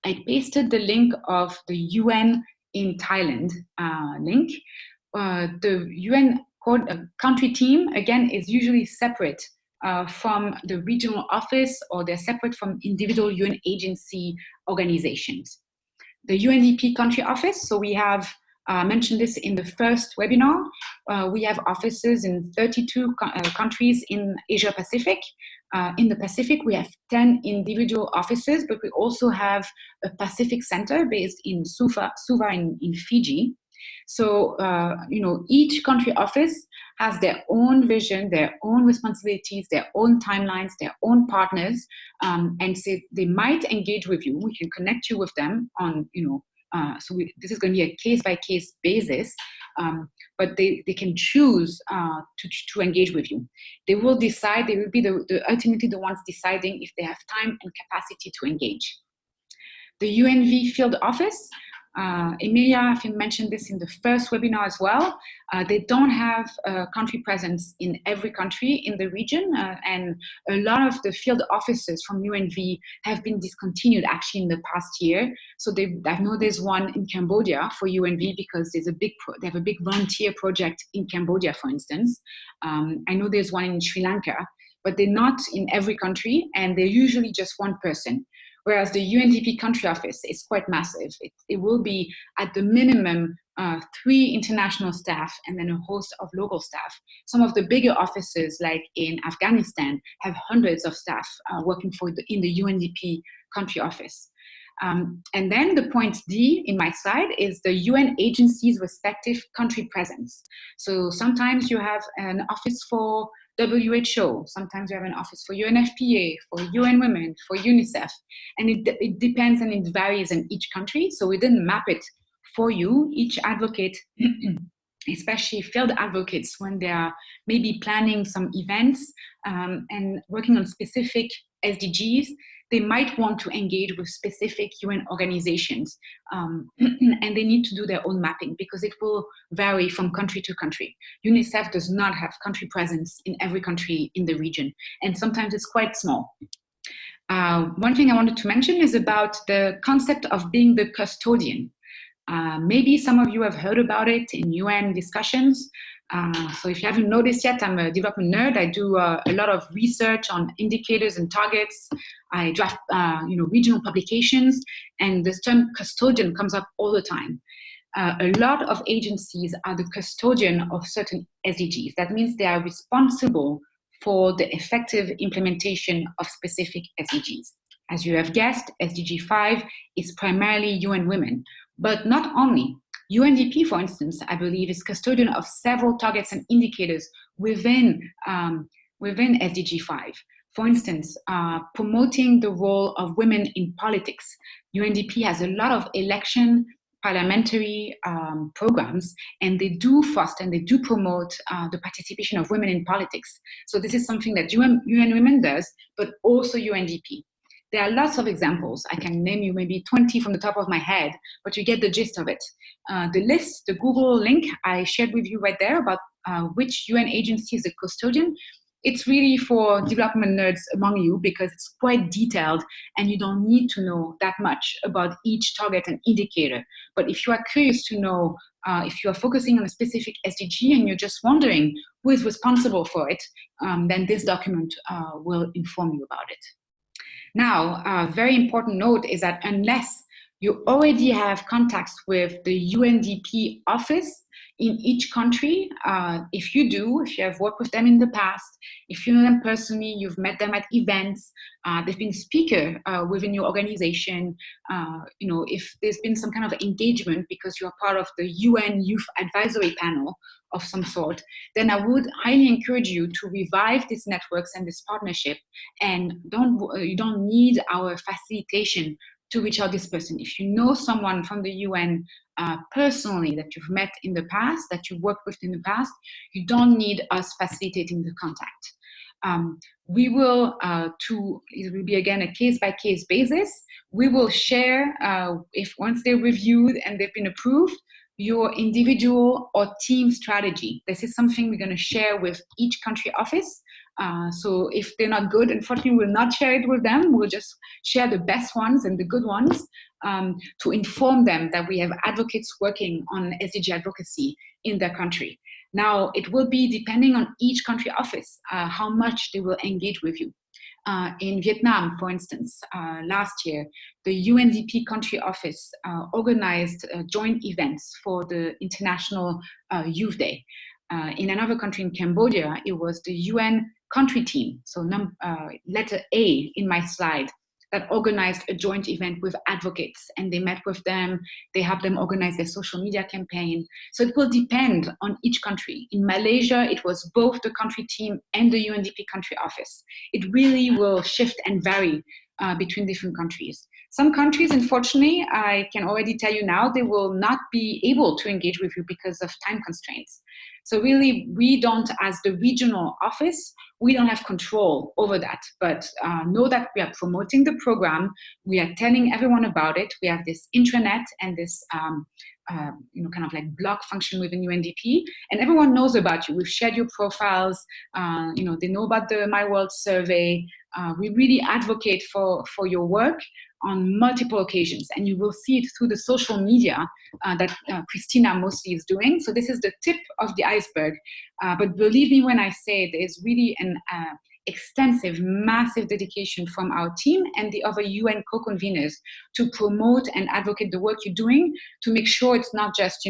I pasted the link of the UN in Thailand link. The UN country team, again, is usually separate from the regional office, or they're separate from individual UN agency organizations. The UNDP country office, so we have mentioned this in the first webinar, we have offices in 32 countries in Asia Pacific. In the Pacific, we have 10 individual offices, but we also have a Pacific Center based in Suva in Fiji. So, each country office has their own vision, their own responsibilities, their own timelines, their own partners, and so they might engage with you. We can connect you with them on, this is going to be a case-by-case basis, but they can choose to engage with you. They will decide, they will be ultimately the ones deciding if they have time and capacity to engage. The UNV field office, Emilia, I think, mentioned this in the first webinar as well. They don't have a country presence in every country in the region, and a lot of the field offices from UNV have been discontinued actually in the past year. So I know there's one in Cambodia for UNV because they have a big volunteer project in Cambodia, for instance. I know there's one in Sri Lanka, but they're not in every country, and they're usually just one person. Whereas the UNDP country office is quite massive. It will be at the minimum 3 international staff and then a host of local staff. Some of the bigger offices, like in Afghanistan, have hundreds of staff working in the UNDP country office. And then the point D in my slide is the UN agency's respective country presence. So sometimes you have an office for WHO, sometimes you have an office for UNFPA, for UN Women, for UNICEF, and it depends and it varies in each country, so we didn't map it for you. Each advocate, especially field advocates, when they are maybe planning some events and working on specific SDGs, they might want to engage with specific UN organizations, and they need to do their own mapping because it will vary from country to country. UNICEF does not have country presence in every country in the region, and sometimes it's quite small. One thing I wanted to mention is about the concept of being the custodian. Maybe some of you have heard about it in UN discussions. So if you haven't noticed yet, I'm a development nerd. I do a lot of research on indicators and targets. I draft, regional publications, and this term custodian comes up all the time. A lot of agencies are the custodian of certain SDGs. That means they are responsible for the effective implementation of specific SDGs. As you have guessed, SDG 5 is primarily UN Women, but not only. UNDP, for instance, I believe, is custodian of several targets and indicators within SDG 5. For instance, promoting the role of women in politics. UNDP has a lot of election parliamentary programs, and they do foster and they do promote the participation of women in politics. So this is something that UN Women does, but also UNDP. There are lots of examples. I can name you maybe 20 from the top of my head, but you get the gist of it. The list, the Google link I shared with you right there about which UN agency is the custodian, it's really for development nerds among you because it's quite detailed and you don't need to know that much about each target and indicator. But if you are curious to know, if you are focusing on a specific SDG and you're just wondering who is responsible for it, then this document will inform you about it. Now, a very important note is that unless you already have contacts with the UNDP office in each country, if you do, if you have worked with them in the past, if you know them personally, you've met them at events, they've been a speaker within your organization, if there's been some kind of engagement because you're part of the UN Youth Advisory Panel of some sort, then I would highly encourage you to revive these networks and this partnership. And you don't need our facilitation to reach out this person. If you know someone from the UN personally that you've met in the past, that you worked with in the past, you don't need us facilitating the contact. We will, it will be again a case-by-case basis. We will share, if once they're reviewed and they've been approved, your individual or team strategy. This is something we're going to share with each country office. So if they're not good, unfortunately, we'll not share it with them. We'll just share the best ones and the good ones to inform them that we have advocates working on SDG advocacy in their country. Now, it will be depending on each country office, how much they will engage with you. In Vietnam, for instance, last year, the UNDP country office organized joint events for the International Youth Day. In another country, in Cambodia, it was the UN country team, so letter A in my slide, that organized a joint event with advocates, and they met with them, they helped them organize their social media campaign. So it will depend on each country. In Malaysia, it was both the country team and the UNDP country office. It really will shift and vary between different countries. Some countries, unfortunately, I can already tell you now, they will not be able to engage with you because of time constraints. So really, we don't, as the regional office, we don't have control over that, but know that we are promoting the program. We are telling everyone about it. We have this intranet and this kind of like blog function within UNDP, and everyone knows about you. We've shared your profiles. They know about the My World survey. We really advocate for your work on multiple occasions, and you will see it through the social media that Christina mostly is doing. So this is the tip of the iceberg, but believe me when I say there's really an extensive, massive dedication from our team and the other UN co-conveners to promote and advocate the work you're doing, to make sure it's not just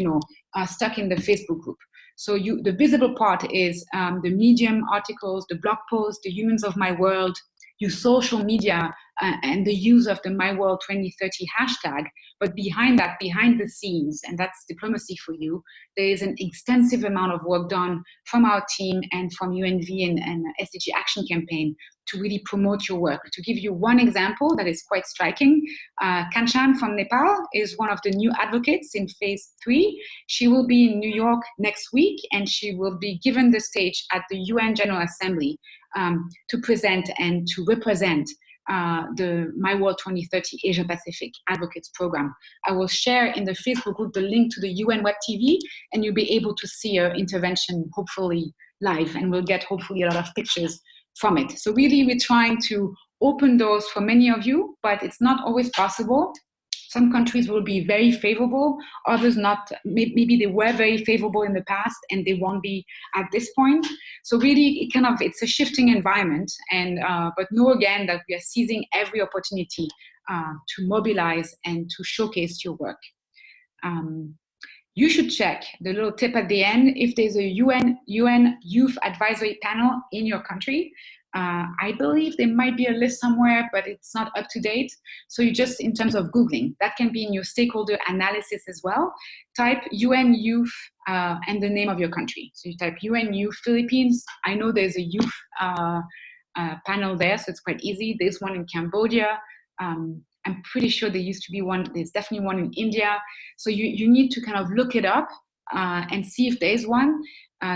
stuck in the Facebook group. So the visible part is the Medium articles, the blog posts, the Humans of My World, your social media, and the use of the My World 2030 hashtag. But behind that, behind the scenes, and that's diplomacy for you, there is an extensive amount of work done from our team and from UNV and SDG Action Campaign to really promote your work. To give you one example that is quite striking, Kanchan from Nepal is one of the new advocates in phase 3. She will be in New York next week, and she will be given the stage at the UN General Assembly to present and to represent the My World 2030 Asia Pacific Advocates Program. I will share in the Facebook group the link to the UN Web TV, and you'll be able to see her intervention hopefully live, and we'll get hopefully a lot of pictures from it. So really, we're trying to open doors for many of you, but it's not always possible. Some countries will be very favorable, others not. Maybe they were very favorable in the past and they won't be at this point. So really, it's a shifting environment, and but know again that we are seizing every opportunity to mobilize and to showcase your work. You should check the little tip at the end if there's a UN Youth Advisory Panel in your country. I believe there might be a list somewhere, but it's not up to date. So you just, in terms of Googling, that can be in your stakeholder analysis as well. Type UN Youth and the name of your country. So you type UN Youth Philippines. I know there's a youth panel there, so it's quite easy. There's one in Cambodia. I'm pretty sure there used to be one. There's definitely one in India. So you need to kind of look it up and see if there's one.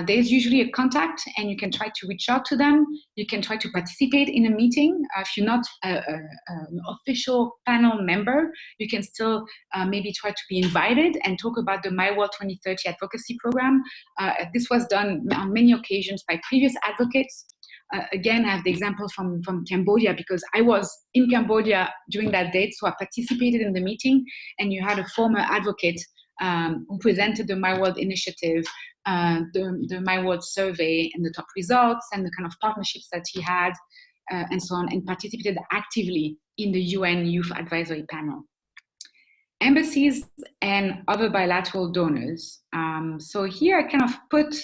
There's usually a contact, and you can try to reach out to them. You can try to participate in a meeting. If you're not an official panel member, you can still maybe try to be invited and talk about the My World 2030 advocacy program. This was done on many occasions by previous advocates. Again, I have the example from Cambodia, because I was in Cambodia during that date, so I participated in the meeting, and you had a former advocate who presented the My World initiative, the My World survey, and the top results, and the kind of partnerships that he had, and so on, and participated actively in the UN Youth Advisory Panel. Embassies and other bilateral donors. So here I kind of put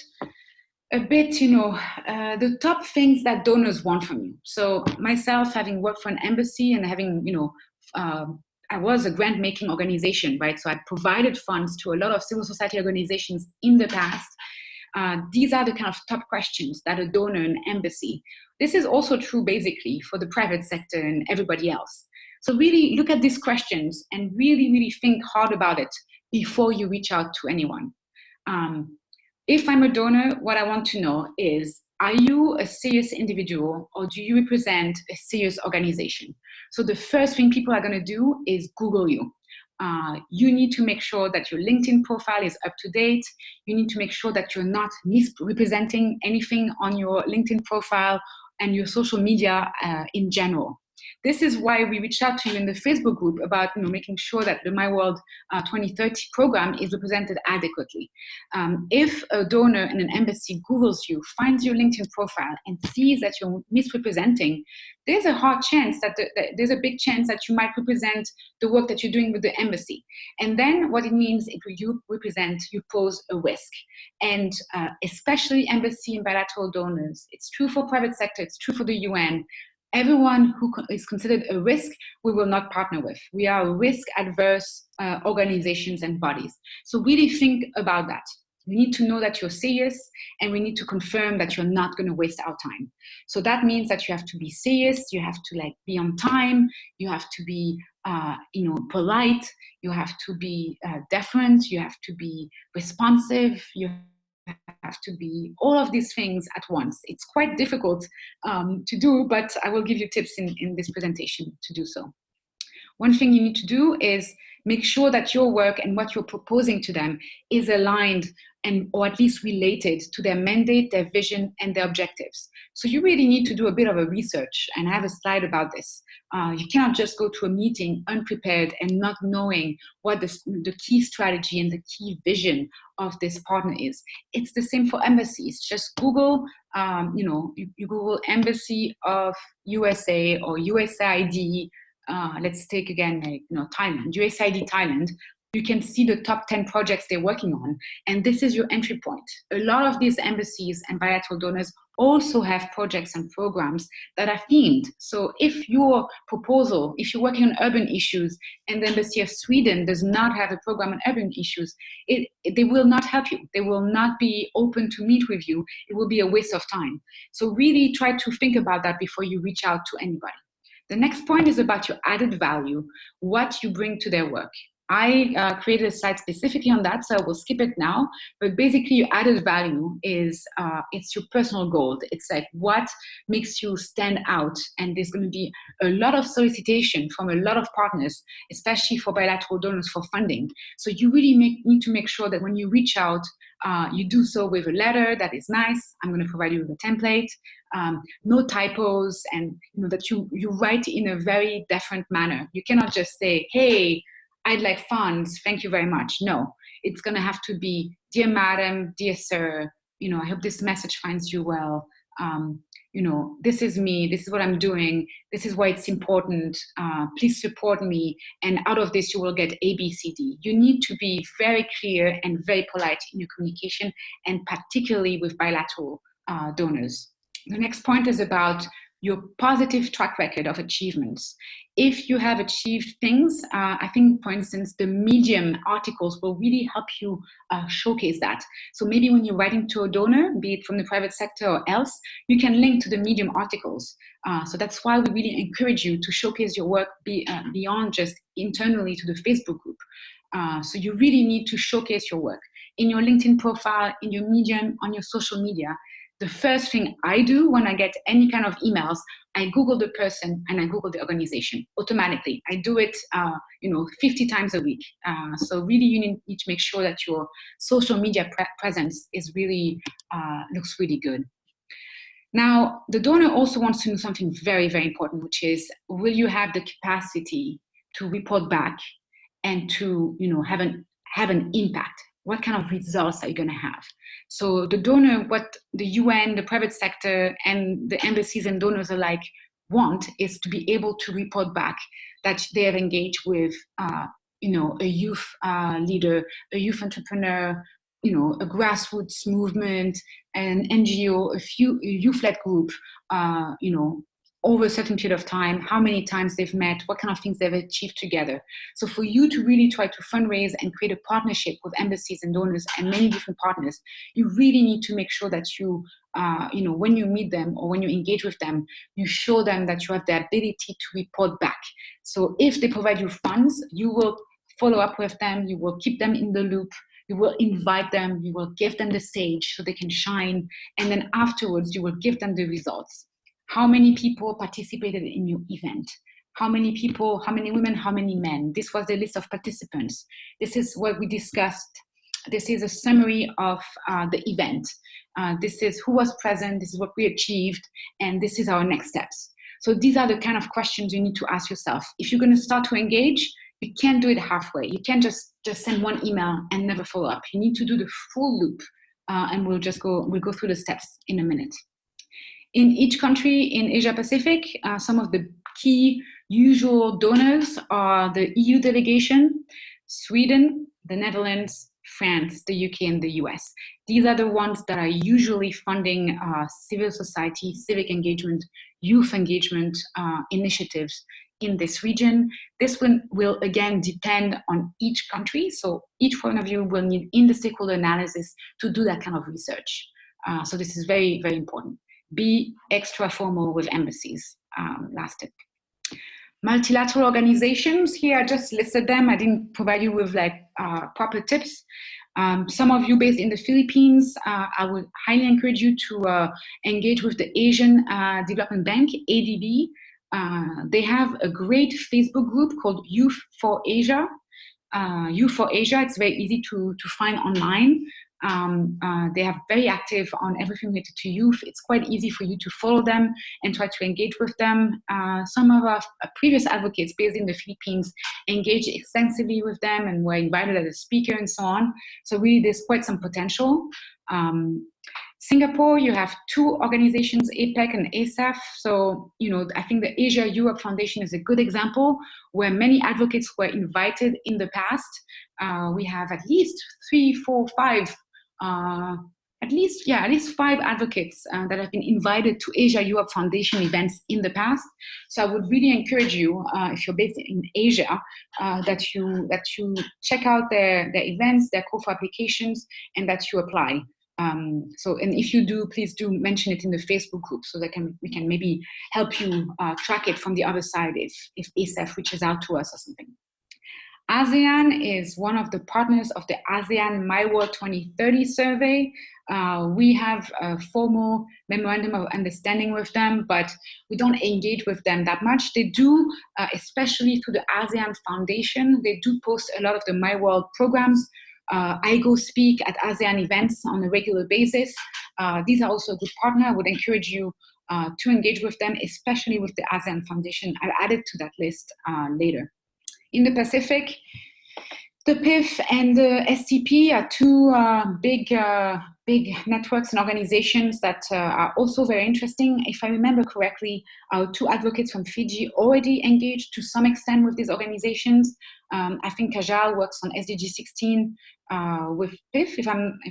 a bit, the top things that donors want from you. So myself, having worked for an embassy and having, I was a grant-making organization, right? So I provided funds to a lot of civil society organizations in the past. These are the kind of top questions that a donor in an embassy. This is also true basically for the private sector and everybody else. So really look at these questions and really, really think hard about it before you reach out to anyone. If I'm a donor, what I want to know is, are you a serious individual, or do you represent a serious organization? So the first thing people are going to do is Google you. You need to make sure that your LinkedIn profile is up to date. You need to make sure that you're not misrepresenting anything on your LinkedIn profile and your social media in general. This is why we reached out to you in the Facebook group about making sure that the My World 2030 program is represented adequately. If a donor in an embassy Googles you, finds your LinkedIn profile, and sees that you're misrepresenting, there's a hard chance that there's a big chance that you might represent the work that you're doing with the embassy. And then what it means, if you represent, you pose a risk. And especially embassy and bilateral donors, it's true for private sector, it's true for the UN. Everyone who is considered a risk, we will not partner with. We are risk-adverse organizations and bodies. So really think about that. We need to know that you're serious, and we need to confirm that you're not going to waste our time. So that means that you have to be serious, you have to be on time, you have to be polite, you have to be deferent, you have to be responsive, you have to be all of these things at once. It's quite difficult to do, but I will give you tips in this presentation to do so. One thing you need to do is make sure that your work and what you're proposing to them is aligned or at least related to their mandate, their vision, and their objectives. So you really need to do a bit of a research, and I have a slide about this. You cannot just go to a meeting unprepared and not knowing what the key strategy and the key vision of this partner is. It's the same for embassies. Just Google, you Google Embassy of USA or USAID. Let's take again, Thailand, USAID Thailand. You can see the top 10 projects they're working on, and this is your entry point. A lot of these embassies and bilateral donors also have projects and programs that are themed. So if your proposal, if you're working on urban issues and the Embassy of Sweden does not have a program on urban issues, they will not help you. They will not be open to meet with you. It will be a waste of time. So really try to think about that before you reach out to anybody. The next point is about your added value, what you bring to their work. I created a slide specifically on that, so I will skip it now. But basically, your added value is it's your personal gold. It's like what makes you stand out. And there's going to be a lot of solicitation from a lot of partners, especially for bilateral donors for funding. So you really need to make sure that when you reach out, you do so with a letter that is nice. I'm going to provide you with a template. No typos, and that you write in a very different manner. You cannot just say, hey, I'd like funds, thank you very much. No, it's going to have to be, dear madam, dear sir, I hope this message finds you well. This is me, this is what I'm doing, this is why it's important, please support me, and out of this you will get A, B, C, D. You need to be very clear and very polite in your communication, and particularly with bilateral donors. The next point is about your positive track record of achievements. If you have achieved things, I think, for instance, the Medium articles will really help you showcase that. So maybe when you're writing to a donor, be it from the private sector or else, you can link to the Medium articles. So that's why we really encourage you to showcase your work beyond just internally to the Facebook group. So you really need to showcase your work in your LinkedIn profile, in your Medium, on your social media. The first thing I do when I get any kind of emails, I Google the person and I Google the organization automatically. I do it, 50 times a week. So really, you need to make sure that your social media presence is really looks really good. Now, the donor also wants to know something very, very important, which is, will you have the capacity to report back and to, have an impact? What kind of results are you going to have? So the donor, what the UN, the private sector, and the embassies and donors alike want is to be able to report back that they have engaged with, a youth leader, a youth entrepreneur, a grassroots movement, an NGO, a youth-led group, over a certain period of time, how many times they've met, what kind of things they've achieved together. So for you to really try to fundraise and create a partnership with embassies and donors and many different partners, you really need to make sure that you, when you meet them or when you engage with them, you show them that you have the ability to report back. So if they provide you funds, you will follow up with them, you will keep them in the loop, you will invite them, you will give them the stage so they can shine, and then afterwards you will give them the results. How many people participated in your event? How many people, how many women, how many men? This was the list of participants. This is what we discussed. This is a summary of the event. This is who was present, this is what we achieved, and this is our next steps. So these are the kind of questions you need to ask yourself. If you're going to start to engage, you can't do it halfway. You can't just send one email and never follow up. You need to do the full loop, and we'll go through the steps in a minute. In each country in Asia Pacific, some of the key usual donors are the EU delegation, Sweden, the Netherlands, France, the UK, and the US. These are the ones that are usually funding civil society, civic engagement, youth engagement initiatives in this region. This one will again depend on each country. So each one of you will need in the stakeholder analysis to do that kind of research. So this is very, very important. Be extra formal with embassies. Last tip. Multilateral organizations, here I just listed them. I didn't provide you with proper tips. Some of you based in the Philippines, I would highly encourage you to engage with the Asian Development Bank, ADB. They have a great Facebook group called Youth for Asia. Youth for Asia, it's very easy to find online. They are very active on everything related to youth. It's quite easy for you to follow them and try to engage with them. Some of our previous advocates based in the Philippines engaged extensively with them and were invited as a speaker and so on. So really there's quite some potential. Singapore, you have two organizations, APEC and ASAF. So, I think the Asia Europe Foundation is a good example where many advocates were invited in the past. We have at least 3, 4, 5 at least 5 advocates that have been invited to Asia Europe Foundation events in the past. So I would really encourage you, if you're based in Asia, that you check out their events, their call for applications, and that you apply. And if you do, please do mention it in the Facebook group so that we can maybe help you track it from the other side if ASAF reaches out to us or something. ASEAN is one of the partners of the ASEAN My World 2030 survey. We have a formal memorandum of understanding with them, but we don't engage with them that much. They do, especially through the ASEAN Foundation, they do post a lot of the My World programs. I go speak at ASEAN events on a regular basis. These are also a good partner. I would encourage you to engage with them, especially with the ASEAN Foundation. I'll add it to that list later. In the Pacific, the PIF and the STP are two big big networks and organizations that are also very interesting. If I remember correctly, our 2 advocates from Fiji already engaged to some extent with these organizations. I think Kajal works on SDG 16 with PIF, if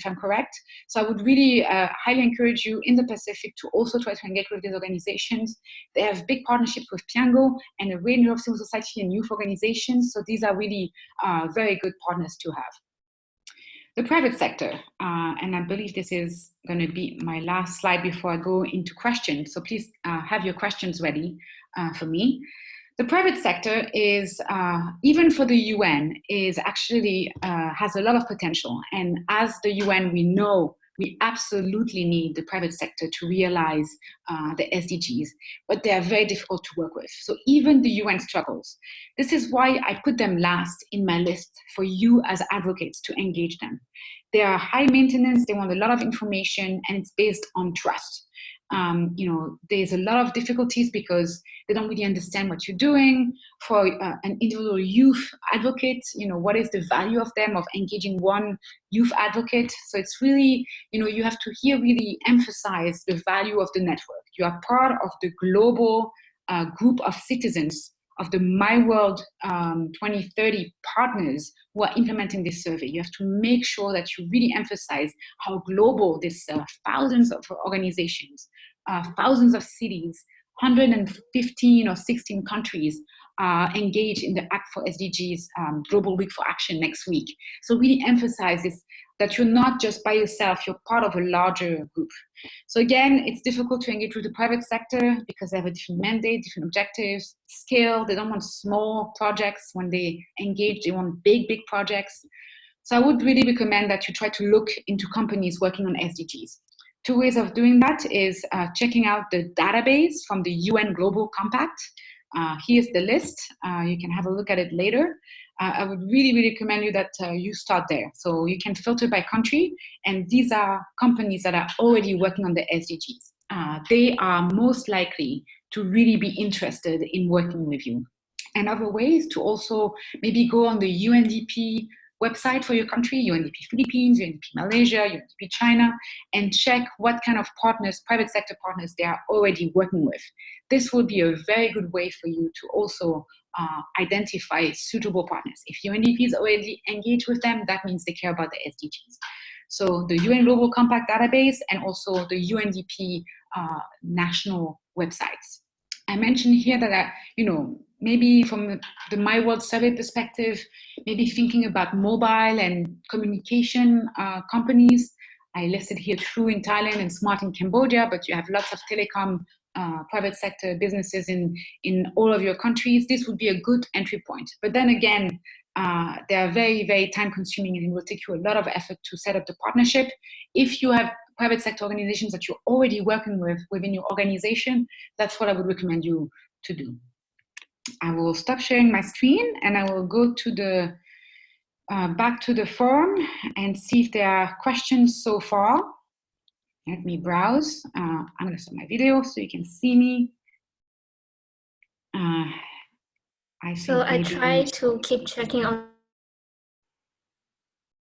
I'm correct. So I would really highly encourage you in the Pacific to also try to engage with these organizations. They have big partnerships with Piango and a range of civil society and youth organizations. So these are really very good partners to have. The private sector, and I believe this is going to be my last slide before I go into questions. So please have your questions ready for me. The private sector is, even for the UN, is actually has a lot of potential. And as the UN, we know we absolutely need the private sector to realize the SDGs, but they are very difficult to work with. So even the UN struggles. This is why I put them last in my list for you as advocates to engage them. They are high maintenance, they want a lot of information, and it's based on trust. There's a lot of difficulties because they don't really understand what you're doing. For an individual youth advocate, what is the value of them, of engaging one youth advocate? So it's really, you have to here really emphasize the value of the network. You are part of the global group of citizens of the My World 2030 partners who are implementing this survey. You have to make sure that you really emphasize how global this thousands of organizations, thousands of cities, 115 or 16 countries engage in the Act for SDGs Global Week for Action next week. So really emphasize this, that you're not just by yourself, you're part of a larger group. So again, it's difficult to engage with the private sector because they have a different mandate, different objectives, scale. They don't want small projects. When they engage, they want big, big projects. So I would really recommend that you try to look into companies working on SDGs. 2 ways of doing that is checking out the database from the UN Global Compact. Here's the list. You can have a look at it later. I would really, really recommend you that you start there. So you can filter by country, and these are companies that are already working on the SDGs. They are most likely to really be interested in working with you. Another way is to also maybe go on the UNDP website for your country, UNDP Philippines, UNDP Malaysia, UNDP China, and check what kind of partners, private sector partners, they are already working with. This will be a very good way for you to also identify suitable partners. If UNDP is already engaged with them, that means they care about the SDGs. So the UN Global Compact database and also the UNDP national websites. I mentioned here that, maybe from the My World Survey perspective, maybe thinking about mobile and communication companies. I listed here True in Thailand and Smart in Cambodia, but you have lots of telecom private sector businesses in all of your countries. This would be a good entry point. But then again, they are very, very time consuming, and it will take you a lot of effort to set up the partnership. If you have private sector organizations that you're already working with within your organization, that's what I would recommend you to do. I will stop sharing my screen and I will go to the back to the forum and see if there are questions so far. Let me browse. I'm going to stop my video so you can see me. I try to keep checking on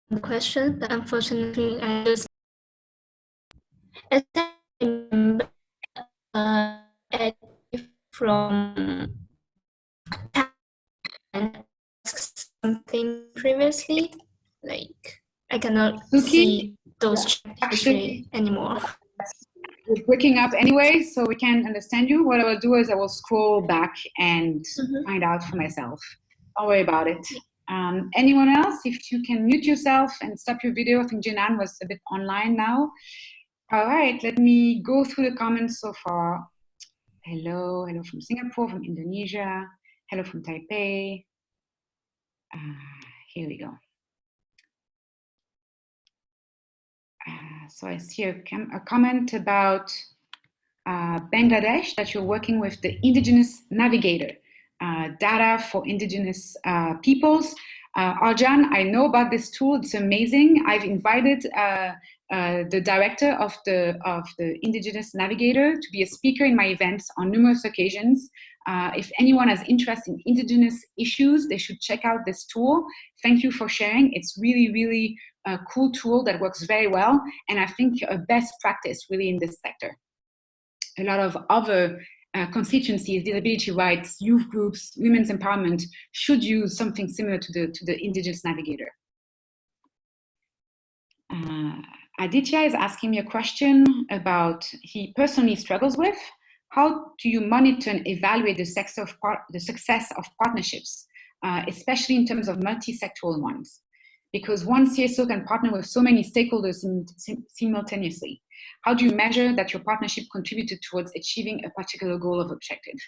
the question, but unfortunately, I just remember from asked something previously, like I cannot Sookie? see those actually anymore. We're breaking up anyway, so we can't understand you. What I will do is I will scroll back and find out for myself. Don't worry about it. Anyone else? If you can mute yourself and stop your video. I think Jinan was a bit online now. All right, let me go through the comments so far. Hello from Singapore, from Indonesia. Hello from Taipei. Here we go. So I see a comment about Bangladesh, that you're working with the Indigenous Navigator, data for Indigenous peoples. Arjan, I know about this tool. It's amazing. I've invited the director of the Indigenous Navigator to be a speaker in my events on numerous occasions. If anyone has interest in Indigenous issues, they should check out this tool. Thank you for sharing. It's really, really a cool tool that works very well, and I think a best practice really in this sector. A lot of other constituencies, disability rights, youth groups, women's empowerment should use something similar to the Indigenous Navigator. Aditya is asking me a question about he personally struggles with. How do you monitor and evaluate the success of partnerships, especially in terms of multi-sectoral ones? Because one CSO can partner with so many stakeholders simultaneously. How do you measure that your partnership contributed towards achieving a particular goal or objective?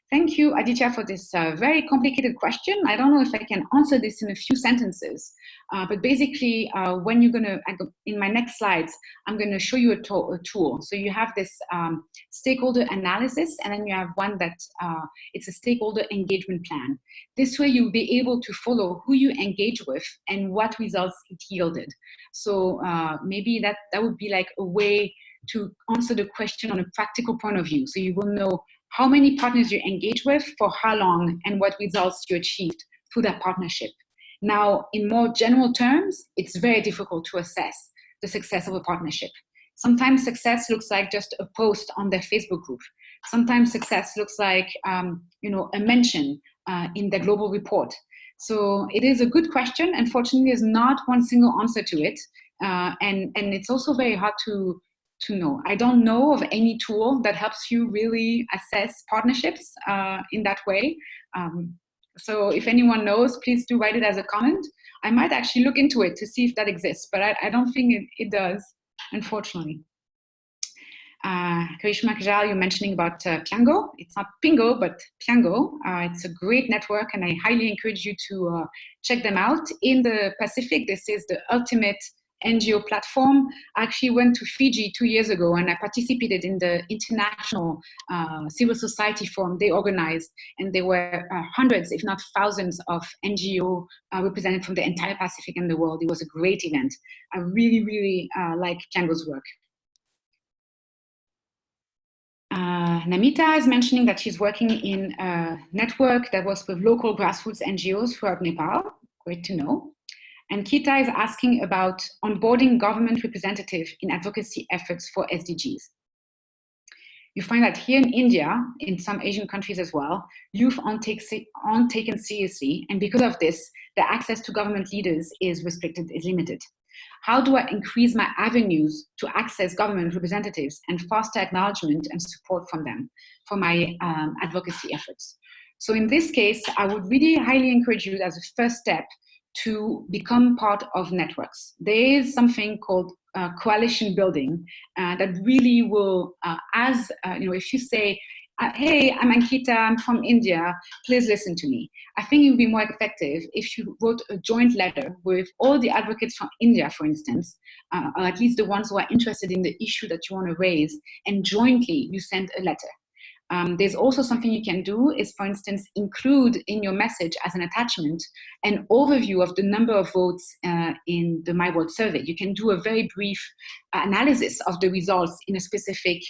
Thank you, Aditya, for this very complicated question. I don't know if I can answer this in a few sentences, but basically, when you're gonna, in my next slides, I'm gonna show you a tool. So you have this stakeholder analysis, and then you have one that, it's a stakeholder engagement plan. This way you'll be able to follow who you engage with and what results it yielded. So maybe that would be like a way to answer the question on a practical point of view. So you will know how many partners you engage with, for how long, and what results you achieved through that partnership. Now, in more general terms, it's very difficult to assess the success of a partnership. Sometimes success looks like just a post on their Facebook group. Sometimes success looks like a mention in the global report. So it is a good question. Unfortunately, there's not one single answer to it. And it's also very hard to know. I don't know of any tool that helps you really assess partnerships in that way. So if anyone knows, please do write it as a comment. I might actually look into it to see if that exists, but I don't think it does, unfortunately. Karishma Kajal, you're mentioning about Piango. It's not Pingo, but Piango. It's a great network, and I highly encourage you to check them out. In the Pacific, this is the ultimate NGO platform. I actually went to Fiji 2 years ago, and I participated in the international civil society forum they organized, and there were hundreds, if not thousands, of NGO represented from the entire Pacific and the world. It was a great event. I really, really like Piango's work. Namita is mentioning that she's working in a network that works with local grassroots NGOs throughout Nepal. Great to know. And Kita is asking about onboarding government representatives in advocacy efforts for SDGs. You find that here in India, in some Asian countries as well, youth aren't taken seriously, and because of this, the access to government leaders is restricted, is limited. How do I increase my avenues to access government representatives and foster acknowledgement and support from them for my advocacy efforts? So in this case, I would really highly encourage you as a first step to become part of networks. There is something called coalition building that really will, if you say, hey, I'm Ankita, I'm from India, please listen to me. I think it would be more effective if you wrote a joint letter with all the advocates from India, for instance, or at least the ones who are interested in the issue that you want to raise, and jointly you send a letter. There's also something you can do is, for instance, include in your message as an attachment an overview of the number of votes in the My World survey. You can do a very brief analysis of the results in a specific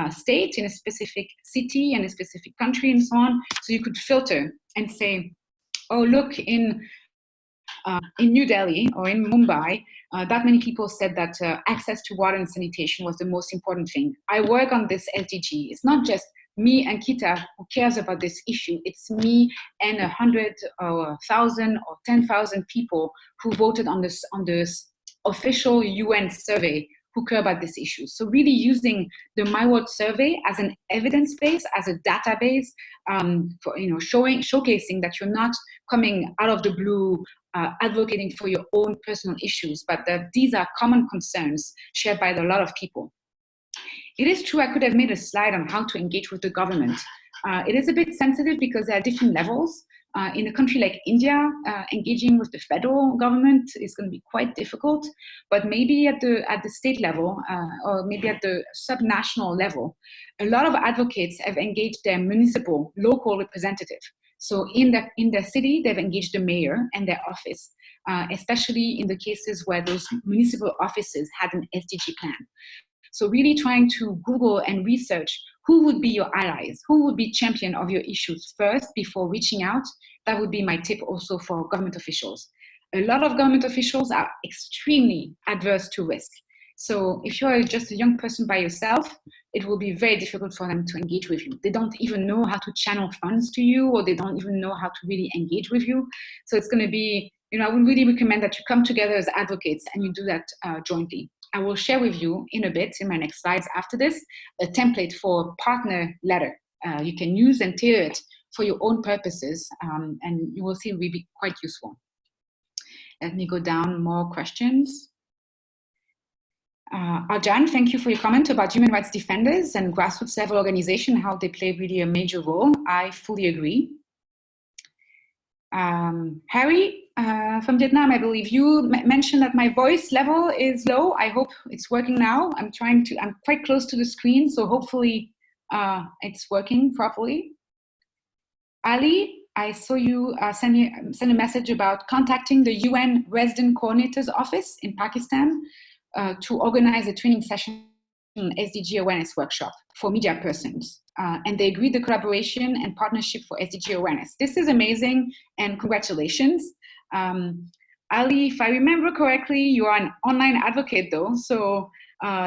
state, in a specific city, and a specific country, and so on. So you could filter and say, oh, look, in New Delhi or in Mumbai, that many people said that access to water and sanitation was the most important thing. I work on this SDG. It's not just me and Kita who cares about this issue. It's me and 100 or 1,000 or 10,000 people who voted on this official UN survey who care about this issue. So really using the My World survey as an evidence base, as a database, for showcasing that you're not coming out of the blue advocating for your own personal issues, but that these are common concerns shared by a lot of people. It is true, I could have made a slide on how to engage with the government. It is a bit sensitive because there are different levels. In a country like India, engaging with the federal government is going to be quite difficult, but maybe at the state level, or maybe at the subnational level, a lot of advocates have engaged their municipal, local representative. So in their city, they've engaged the mayor and their office, especially in the cases where those municipal offices had an SDG plan. So really trying to Google and research who would be your allies, who would be champion of your issues first before reaching out. That would be my tip also for government officials. a lot of government officials are extremely adverse to risk. So if you're just a young person by yourself, it will be very difficult for them to engage with you. They don't even know how to channel funds to you, or they don't even know how to really engage with you. So it's going to be, I would really recommend that you come together as advocates and you do that jointly. I will share with you in a bit, in my next slides after this, a template for partner letter. You can use and tailor it for your own purposes, and you will see it will be quite useful. Let me go down more questions. Arjan, thank you for your comment about human rights defenders and grassroots level organization, how they play really a major role. I fully agree. Harry from Vietnam, I believe you mentioned that my voice level is low. I hope it's working now. I'm quite close to the screen, so hopefully it's working properly. Ali, I saw you send a message about contacting the UN Resident Coordinator's Office in Pakistan to organize a training session, SDG awareness workshop for media persons. And they agreed the collaboration and partnership for SDG awareness. This is amazing, and congratulations. Ali, if I remember correctly, you are an online advocate though, so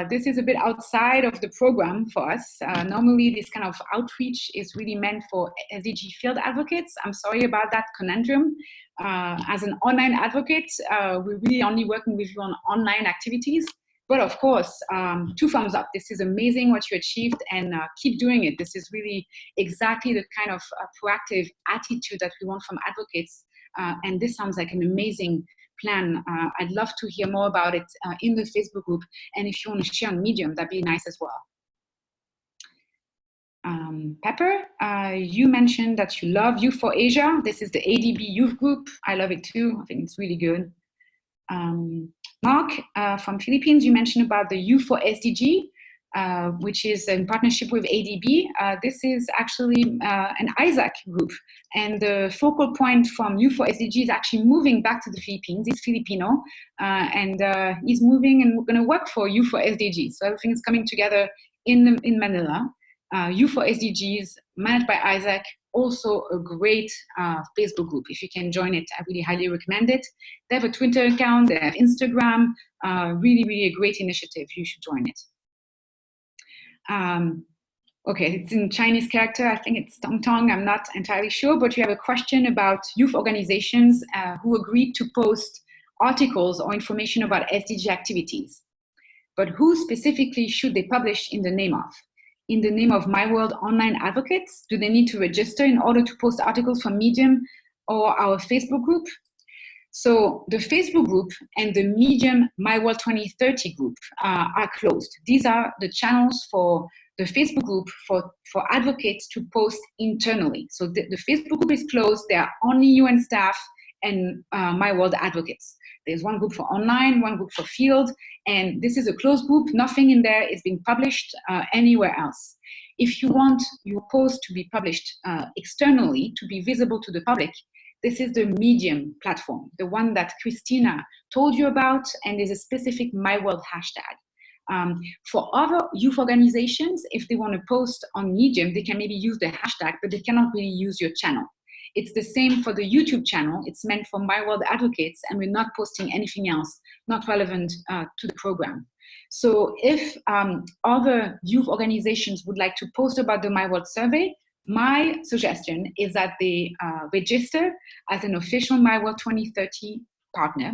this is a bit outside of the program for us. Normally this kind of outreach is really meant for SDG field advocates. I'm sorry about that conundrum. As an online advocate, we're really only working with you on online activities. But of course, 2 thumbs up. This is amazing what you achieved, and keep doing it. This is really exactly the kind of proactive attitude that we want from advocates. And this sounds like an amazing plan. I'd love to hear more about it in the Facebook group. And if you want to share on Medium, that'd be nice as well. Pepper, you mentioned that you love Youth for Asia. This is the ADB youth group. I love it too. I think it's really good. Mark, from Philippines, you mentioned about the Youth for SDG, which is in partnership with ADB. This is actually an Isaac group, and the focal point from Youth for SDG is actually moving back to the Philippines. He's Filipino, and he's moving and we're going to work for Youth for SDG. So everything is coming together in Manila. Youth for SDGs, managed by Isaac, also a great Facebook group. If you can join it, I really highly recommend it. They have a Twitter account, they have Instagram, really, really a great initiative. You should join it. Okay, it's in Chinese character. I think it's Tong Tong, I'm not entirely sure, but you have a question about youth organizations who agreed to post articles or information about SDG activities. But who specifically should they publish in the name of? In the name of My World Online Advocates? Do they need to register in order to post articles from Medium or our Facebook group? So the Facebook group and the Medium My World 2030 group are closed. These are the channels for the Facebook group for advocates to post internally. So the Facebook group is closed. There are only UN staff and My World advocates. There's one group for online, one group for field, and this is a closed group. Nothing in there is being published anywhere else. If you want your post to be published externally, to be visible to the public, this is the Medium platform, the one that Christina told you about, and there's a specific My World hashtag. For other youth organizations, if they want to post on Medium, they can maybe use the hashtag, but they cannot really use your channel. It's the same for the YouTube channel. It's meant for My World advocates, and we're not posting anything else not relevant to the program. So if other youth organizations would like to post about the My World survey, my suggestion is that they register as an official My World 2030 partner.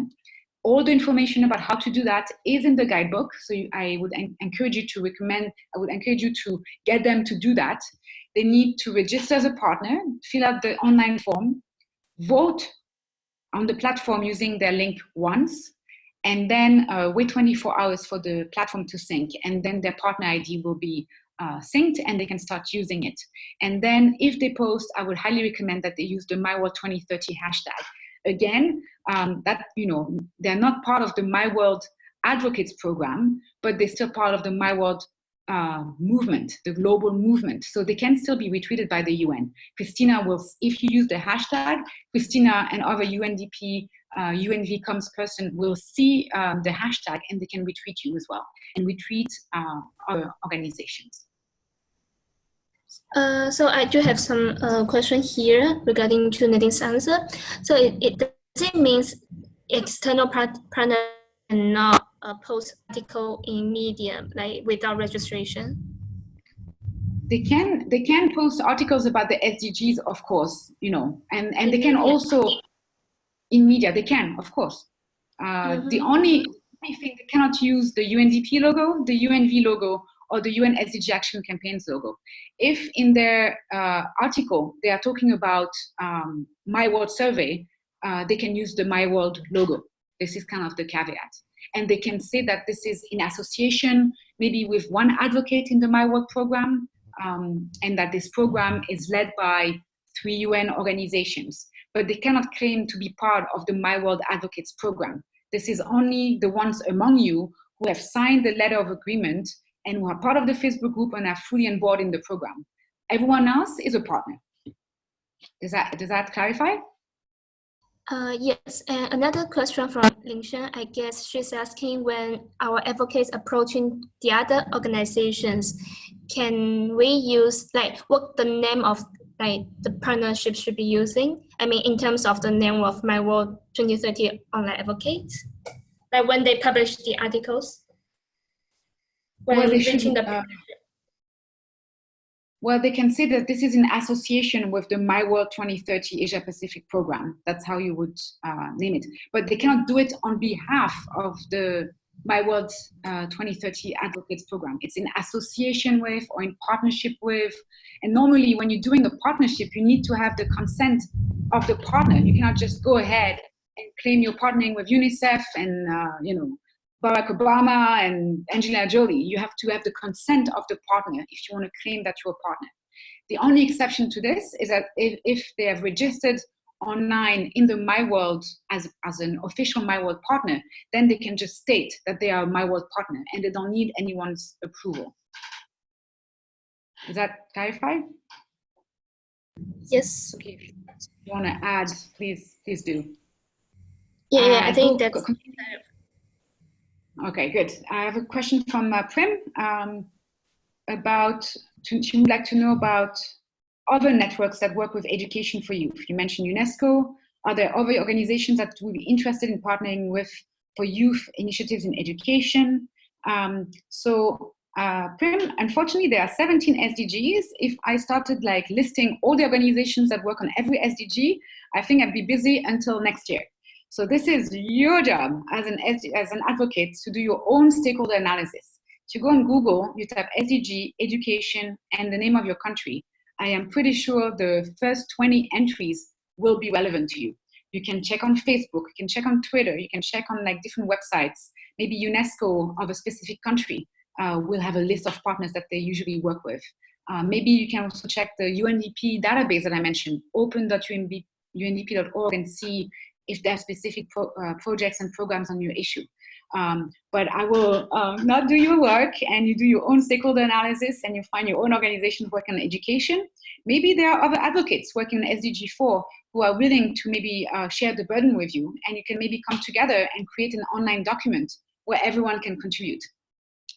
All the information about how to do that is in the guidebook. So I would encourage you to get them to do that. They need to register as a partner, fill out the online form, vote on the platform using their link once, and then wait 24 hours for the platform to sync. And then their partner ID will be synced and they can start using it. And then if they post, I would highly recommend that they use the My World 2030 hashtag. Again, they're not part of the My World Advocates program, but they're still part of the My World movement, the global movement. So they can still be retweeted by the UN. Christina will, if you use the hashtag, Christina and other UNDP, UNV comms person will see the hashtag and they can retweet you as well and retweet other organizations. So I do have some question here regarding to Nadine's answer. So does it means external partner cannot post article in Medium like without registration? They can post articles about the SDGs, of course, you know, and they can media. also in media, they can, of course. The only thing, they cannot use the UNDP logo, the UNV logo, or the UN SDG Action Campaigns logo. If in their article they are talking about My World Survey, they can use the My World logo. This is kind of the caveat. And they can say that this is in association maybe with one advocate in the My World program, and that this program is led by 3 UN organizations. But they cannot claim to be part of the My World Advocates program. This is only the ones among you who have signed the letter of agreement and who are part of the Facebook group and are fully on board in the program. Everyone else is a partner. Does that clarify? Yes, and another question from Lingshan, I guess she's asking, when our advocates approaching the other organizations, can we use, like, what the name of like the partnership should be using? I mean, in terms of the name of My World 2030 Online Advocates, like when they publish the articles, when well, reaching the partnership. Well, they can say that this is in association with the My World 2030 Asia Pacific program. That's how you would name it. But they cannot do it on behalf of the My World 2030 Advocates program. It's in association with or in partnership with. And normally when you're doing a partnership, you need to have the consent of the partner. You cannot just go ahead and claim you're partnering with UNICEF and, you know, Barack Obama and Angelina Jolie. You have to have the consent of the partner if you want to claim that you're a partner. The only exception to this is that if they have registered online in the My World as an official My World partner, then they can just state that they are a My World partner and they don't need anyone's approval. Does that clarify? Yes. Okay. If you want to add, please do. Yeah, I think that's... Okay, good. I have a question from Prim about, she would like to know about other networks that work with education for youth. You mentioned UNESCO. Are there other organizations that would be interested in partnering with for youth initiatives in education? Prim, unfortunately, there are 17 SDGs. If I started like listing all the organizations that work on every SDG, I think I'd be busy until next year. So this is your job as an advocate to do your own stakeholder analysis. If you go on Google, you type SDG, education, and the name of your country, I am pretty sure the first 20 entries will be relevant to you. You can check on Facebook, you can check on Twitter, you can check on like different websites. Maybe UNESCO of a specific country will have a list of partners that they usually work with. Maybe you can also check the UNDP database that I mentioned, open.undp.org, and see if there are specific projects and programs on your issue. But I will not do your work, and you do your own stakeholder analysis and you find your own organizations working on education. Maybe there are other advocates working on SDG 4 who are willing to maybe share the burden with you, and you can maybe come together and create an online document where everyone can contribute.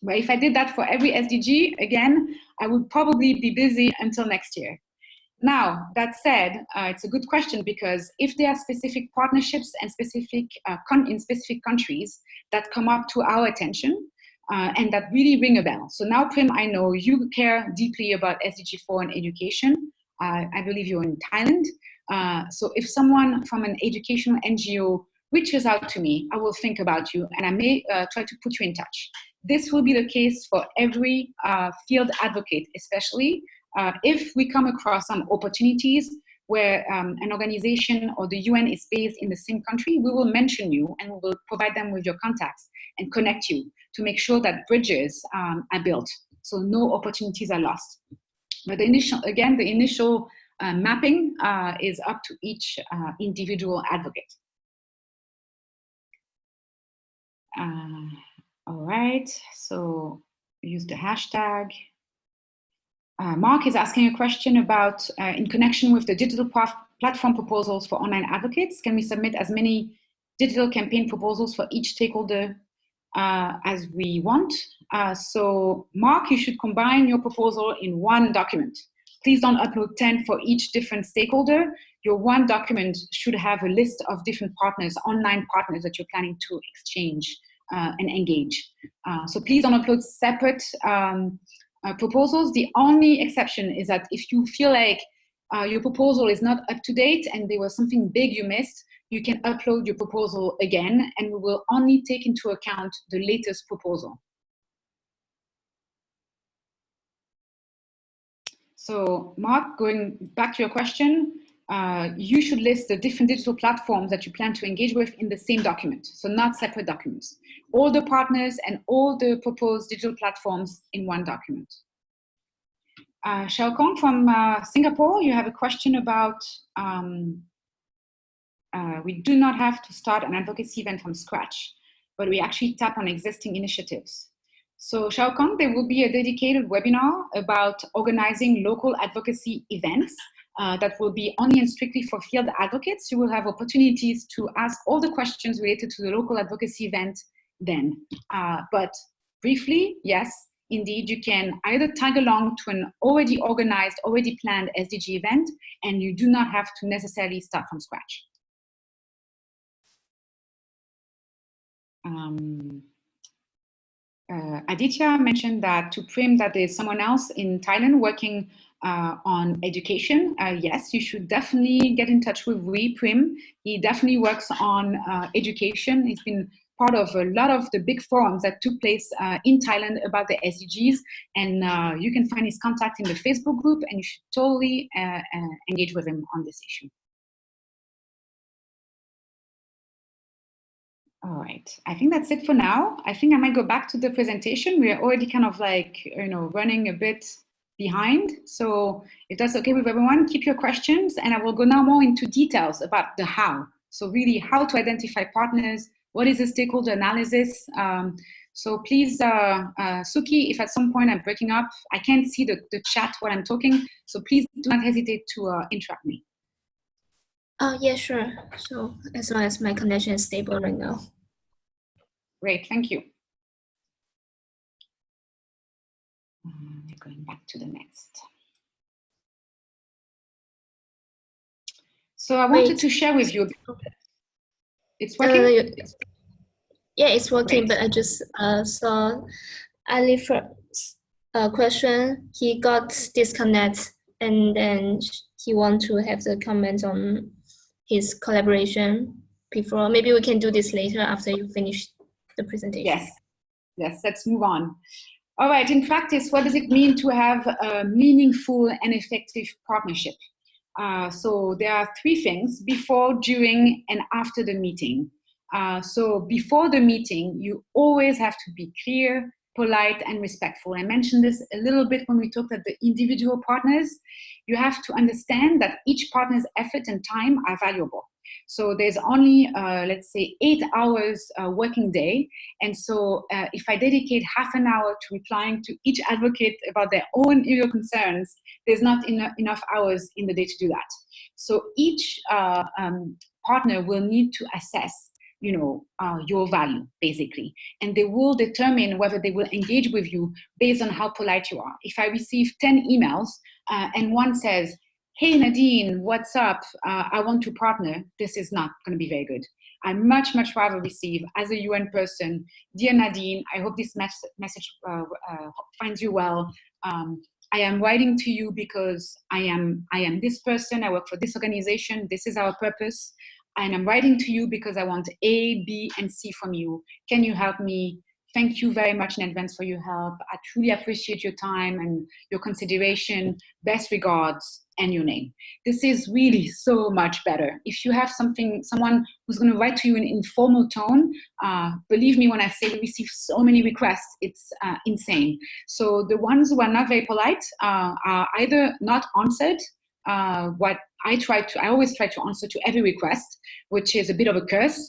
But if I did that for every SDG, again, I would probably be busy until next year. Now, that said, it's a good question, because if there are specific partnerships and specific in specific countries that come up to our attention and that really ring a bell. So now, Prim, I know you care deeply about SDG 4 and education. I believe you're in Thailand. So if someone from an educational NGO reaches out to me, I will think about you and I may try to put you in touch. This will be the case for every field advocate, especially if we come across some opportunities where an organization or the UN is based in the same country, we will mention you and we will provide them with your contacts and connect you to make sure that bridges are built, so no opportunities are lost. But the initial mapping is up to each individual advocate. All right, so use the hashtag. Mark is asking a question about, in connection with the digital platform proposals for online advocates, can we submit as many digital campaign proposals for each stakeholder as we want? So Mark, you should combine your proposal in one document. please don't upload 10 for each different stakeholder. Your one document should have a list of different partners, online partners that you're planning to exchange and engage. So please don't upload separate proposals. The only exception is that if you feel like your proposal is not up to date and there was something big you missed, you can upload your proposal again, and we will only take into account the latest proposal. So Mark, going back to your question, you should list the different digital platforms that you plan to engage with in the same document, so not separate documents. All the partners and all the proposed digital platforms in one document. Xiao Kong from Singapore, you have a question about we do not have to start an advocacy event from scratch, but we actually tap on existing initiatives. So Xiao Kong, there will be a dedicated webinar about organizing local advocacy events that will be only and strictly for field advocates. You will have opportunities to ask all the questions related to the local advocacy event then. But briefly, yes, indeed, you can either tag along to an already organized, already planned SDG event, and you do not have to necessarily start from scratch. Aditya mentioned that to Prim that there's someone else in Thailand working on education. Yes, you should definitely get in touch with Prim. He definitely works on education. He's been part of a lot of the big forums that took place in Thailand about the SDGs, and you can find his contact in the Facebook group, and you should totally engage with him on this issue. All right, I think that's it for now. I think I might go back to the presentation. We are already kind of like, running a bit behind. So if that's okay with everyone, keep your questions, and I will go now more into details about the how. So really how to identify partners, what is the stakeholder analysis? So please, Sookie, if at some point I'm breaking up, I can't see the chat while I'm talking, so please do not hesitate to interrupt me. Yeah, sure. So as long as my connection is stable right now. Great, thank you. Going back to the next. So I wanted to share with you. It's working? Yeah, it's working, Great. but I just saw Ali's question. He got disconnect, and then he wants to have the comment on his collaboration before. Maybe we can do this later after you finish the presentation. Yes, let's move on. All right, in practice, what does it mean to have a meaningful and effective partnership? So there are three things: before, during, and after the meeting. So before the meeting, you always have to be clear, polite, and respectful. I mentioned this a little bit when we talked at the individual partners. You have to understand that each partner's effort and time are valuable. So there's only, let's say, 8 hours working day. And so if I dedicate half an hour to replying to each advocate about their own area concerns, there's not enough hours in the day to do that. So each partner will need to assess your value, basically. And they will determine whether they will engage with you based on how polite you are. If I receive 10 emails and one says, "Hey Nadine, what's up? I want to partner," this is not going to be very good. I much rather receive, as a UN person, "Dear Nadine, I hope this message finds you well. I am writing to you because I am this person, I work for this organization, this is our purpose, and I'm writing to you because I want A, B, and C from you. Can you help me? Thank you very much in advance for your help. I truly appreciate your time and your consideration. Best regards," and your name. This is really so much better. If you have someone who's going to write to you in an informal tone, believe me when I say we receive so many requests, it's insane. So the ones who are not very polite are either not answered. What I always try to answer to every request, which is a bit of a curse.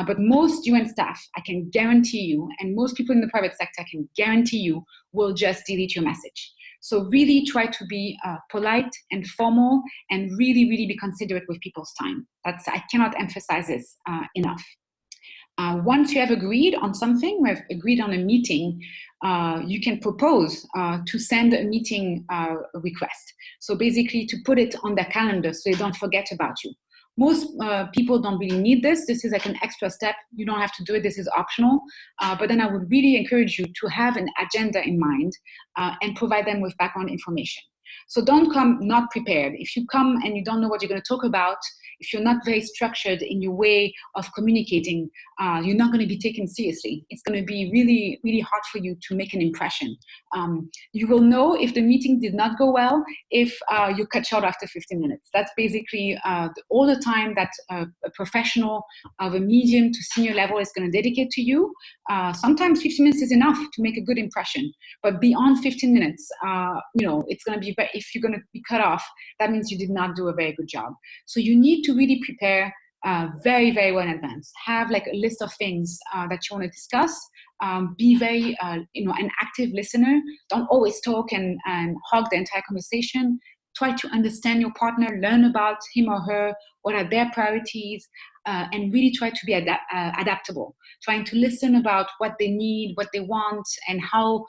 But most UN staff, I can guarantee you, and most people in the private sector, I can guarantee you, will just delete your message. So really try to be polite and formal, and really be considerate with people's time. I cannot emphasize this enough. Once you have agreed on something, we have agreed on a meeting, you can propose to send a meeting request. So basically to put it on their calendar so they don't forget about you. Most people don't really need this. This is like an extra step. You don't have to do it. This is optional. But then I would really encourage you to have an agenda in mind and provide them with background information. So don't come not prepared. If you come and you don't know what you're going to talk about, if you're not very structured in your way of communicating, you're not going to be taken seriously. It's going to be really, really hard for you to make an impression. You will know if the meeting did not go well if you cut short after 15 minutes. That's basically all the time that a professional of a medium to senior level is going to dedicate to you. Sometimes 15 minutes is enough to make a good impression, but beyond 15 minutes, it's going to be, if you're going to be cut off, that means you did not do a very good job. So you need to really prepare very, very well in advance. Have like a list of things that you want to discuss. Be very, an active listener. Don't always talk and hog the entire conversation. Try to understand your partner, learn about him or her, what are their priorities, and really try to be adaptable. Trying to listen about what they need, what they want, and how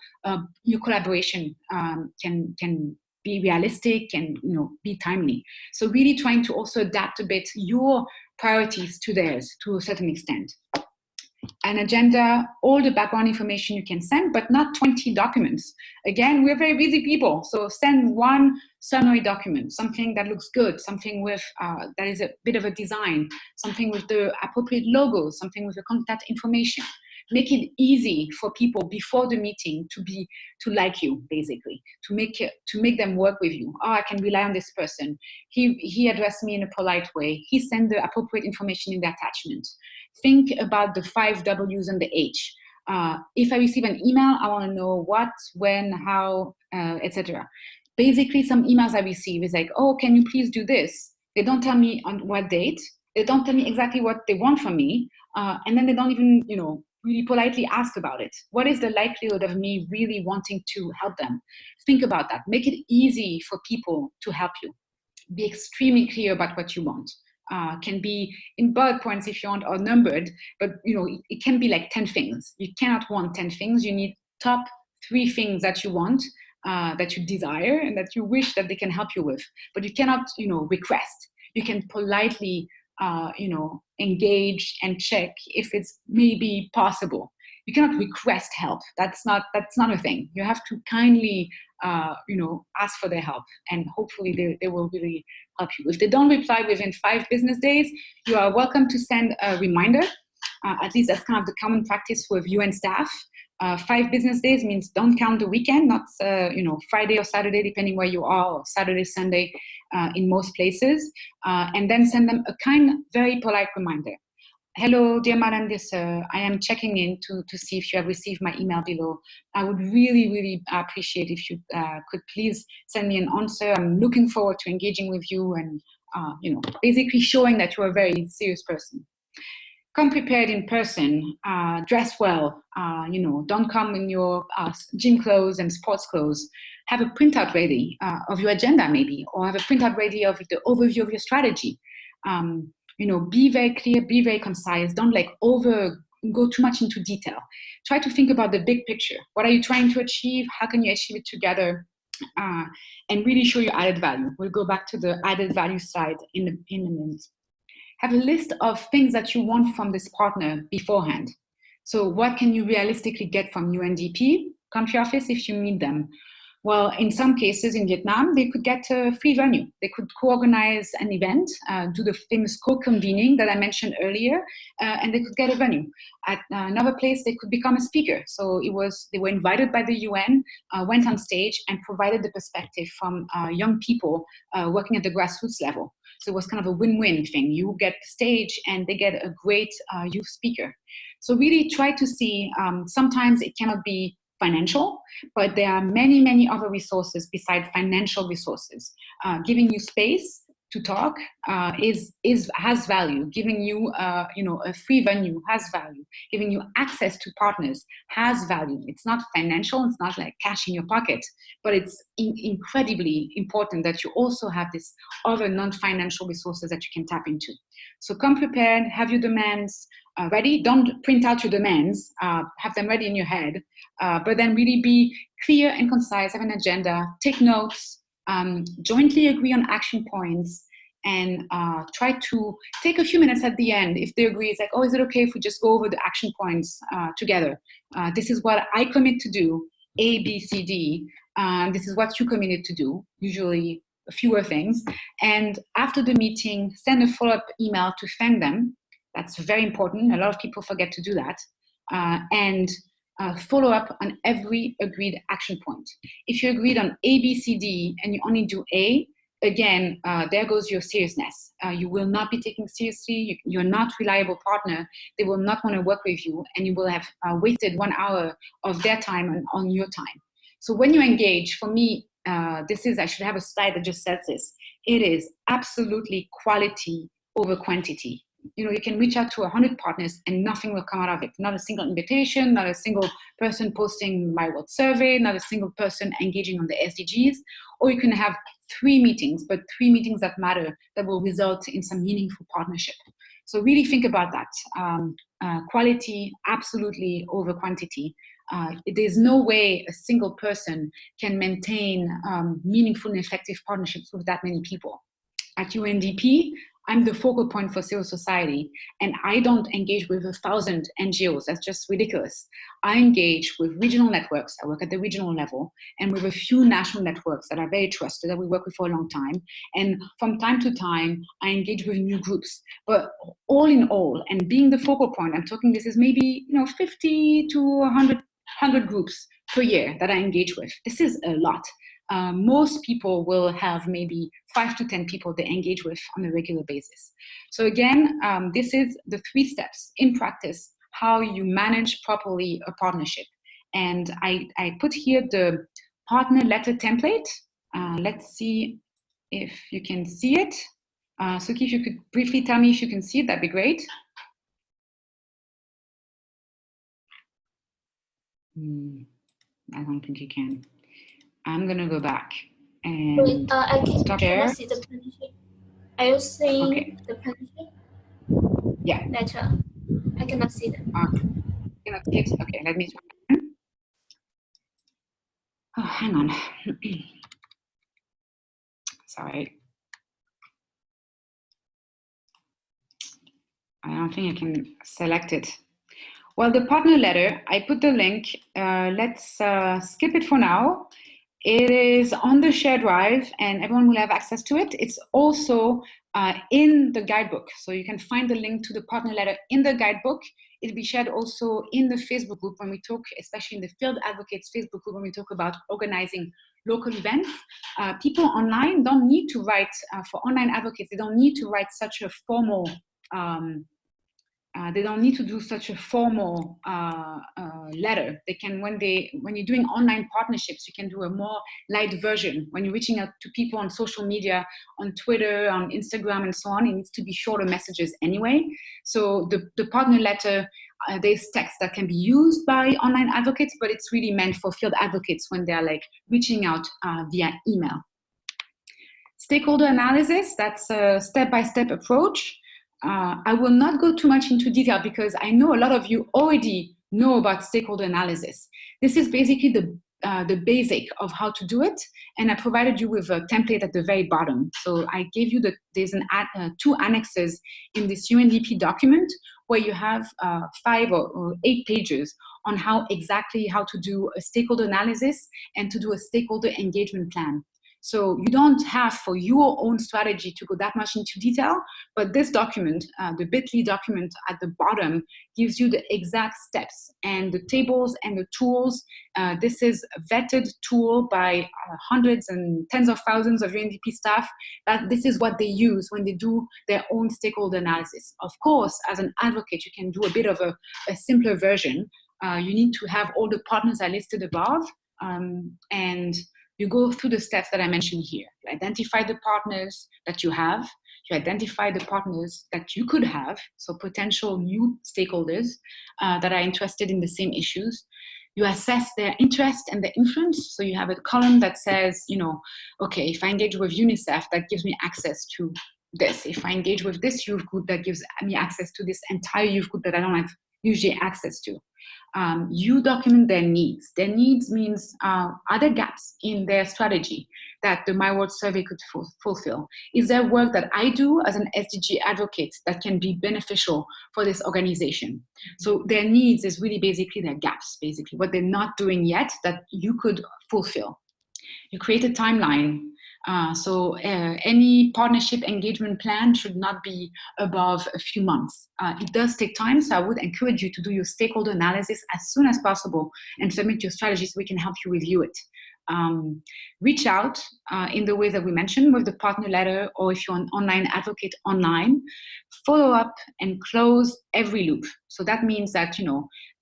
your collaboration can be realistic and be timely. So really trying to also adapt a bit your priorities to theirs to a certain extent. An agenda, all the background information you can send, but not 20 documents. Again, we're very busy people, so send one summary document, something that looks good, something with that is a bit of a design, something with the appropriate logo, something with the contact information. Make it easy for people before the meeting to like you, basically, to make them work with you. Oh, I can rely on this person. He addressed me in a polite way. He sent the appropriate information in the attachment. Think about the 5 W's and the H. If I receive an email, I want to know what, when, how, etc. Basically, some emails I receive is like, oh, can you please do this? They don't tell me on what date. They don't tell me exactly what they want from me. And then they don't even, really politely ask about it. What is the likelihood of me really wanting to help them? Think about that. Make it easy for people to help you. Be extremely clear about what you want. Can be in bullet points if you want, or numbered, but it can be like 10 things. You cannot want 10 things. You need top 3 things that you want, that you desire, and that you wish that they can help you with. But you cannot, request. You can politely, engage and check if it's maybe possible. You cannot request help. That's not a thing. You have to kindly, ask for their help, and hopefully they will really help you. If they don't reply within 5 business days, you are welcome to send a reminder. At least that's kind of the common practice with UN staff. 5 business days means don't count the weekend, not Friday or Saturday, depending where you are, or Saturday, Sunday in most places, and then send them a kind, very polite reminder. Hello, dear Madam Dessert. I am checking in to see if you have received my email below. I would really, really appreciate if you could please send me an answer. I'm looking forward to engaging with you and, basically showing that you're a very serious person. Come prepared in person, dress well, don't come in your gym clothes and sports clothes. Have a printout ready of your agenda maybe, or have a printout ready of the overview of your strategy. Be very clear, be very concise. Don't go too much into detail. Try to think about the big picture. What are you trying to achieve? How can you achieve it together? And really show your added value. We'll go back to the added value slide in a minute. Have a list of things that you want from this partner beforehand. So what can you realistically get from UNDP, country office, if you meet them? Well, in some cases in Vietnam, they could get a free venue. They could co-organize an event, do the famous co-convening that I mentioned earlier, and they could get a venue. At another place, they could become a speaker. So they were invited by the UN, went on stage and provided the perspective from young people working at the grassroots level. So it was kind of a win-win thing. You get the stage and they get a great youth speaker. So really try to see, sometimes it cannot be financial, but there are many, many other resources besides financial resources. Giving you space to talk has value. Giving you a free venue has value. Giving you access to partners has value. It's not financial, it's not like cash in your pocket, but it's incredibly important that you also have this other non-financial resources that you can tap into. So come prepared, have your demands, ready. Don't print out your demands, have them ready in your head, but then really be clear and concise, have an agenda, take notes, jointly agree on action points, and try to take a few minutes at the end. If they agree, it's like, oh, is it okay if we just go over the action points together? This is what I commit to do, A, B, C, D. This is what you committed to do, usually fewer things. And after the meeting, send a follow-up email to thank them. That's very important. A lot of people forget to do that. And follow up on every agreed action point. If you agreed on A, B, C, D, and you only do A, again, there goes your seriousness. You will not be taken seriously. You're not a reliable partner. They will not want to work with you, and you will have wasted 1 hour of their time on your time. So when you engage, for me, I should have a slide that just says this. It is absolutely quality over quantity. You can reach out to 100 partners and nothing will come out of it. Not a single invitation, not a single person posting my world survey, not a single person engaging on the SDGs. Or you can have 3 meetings, but 3 meetings that matter, that will result in some meaningful partnership. So really think about that. Quality absolutely over quantity. There's no way a single person can maintain meaningful and effective partnerships with that many people. At UNDP, I'm the focal point for civil society, and I don't engage with 1,000 NGOs. That's just ridiculous. I engage with regional networks. I work at the regional level, and with a few national networks that are very trusted, that we work with for a long time. And from time to time, I engage with new groups. But all in all, and being the focal point, I'm talking this is maybe 50 to 100 groups per year that I engage with. This is a lot. Most people will have maybe 5 to 10 people they engage with on a regular basis. So again, this is the 3 steps in practice, how you manage properly a partnership. And I put here the partner letter template. Let's see if you can see it. Sookie, if you could briefly tell me if you can see it, that'd be great. I don't think you can. I'm gonna go back and wait, I stop there. cannot see the partnership. Are you seeing Okay. the partnership? Yeah. Letter. I cannot see them. Cannot see it? Okay, let me try. Oh, hang on. Sorry. I don't think I can select it. Well, the partner letter, I put the link. Let's skip it for now. It is on the shared drive and everyone will have access to it. It's also in the guidebook. So you can find the link to the partner letter in the guidebook. It'll be shared also in the Facebook group when we talk, especially in the Field Advocates Facebook group, when we talk about organizing local events. People online don't need to write, for online advocates, they don't need to write such a formal they don't need to do such a formal letter. They can, when you're doing online partnerships, you can do a more light version. When you're reaching out to people on social media, on Twitter, on Instagram, and so on, it needs to be shorter messages anyway. So the partner letter, there's text that can be used by online advocates, but it's really meant for field advocates when they're like reaching out via email. Stakeholder analysis, that's a step-by-step approach. I will not go too much into detail because I know a lot of you already know about stakeholder analysis. This is basically the basic of how to do it, and I provided you with a template at the very bottom. So I gave you there's 2 annexes in this UNDP document where you have 5 or 8 pages on how to do a stakeholder analysis and to do a stakeholder engagement plan. So you don't have for your own strategy to go that much into detail, but this document, the bit.ly document at the bottom, gives you the exact steps and the tables and the tools. This is a vetted tool by hundreds and tens of thousands of UNDP staff. That this is what they use when they do their own stakeholder analysis. Of course, as an advocate, you can do a bit of a simpler version. You need to have all the partners I listed above, and you go through the steps that I mentioned here. You identify the partners that you have. You identify the partners that you could have, so potential new stakeholders that are interested in the same issues. You assess their interest and their influence. So you have a column that says, okay, if I engage with UNICEF, that gives me access to this. If I engage with this youth group, that gives me access to this entire youth group that I don't have usually access to. You document their needs. Their needs means are there gaps in their strategy that the My World survey could fulfill? Is there work that I do as an SDG advocate that can be beneficial for this organization? So their needs is really basically their gaps, basically what they're not doing yet that you could fulfill. You create a timeline. So any partnership engagement plan should not be above a few months. It does take time, so I would encourage you to do your stakeholder analysis as soon as possible and submit your strategy so we can help you review it. Reach out in the way that we mentioned with the partner letter, or if you're an online advocate online, follow up and close every loop. So that means that,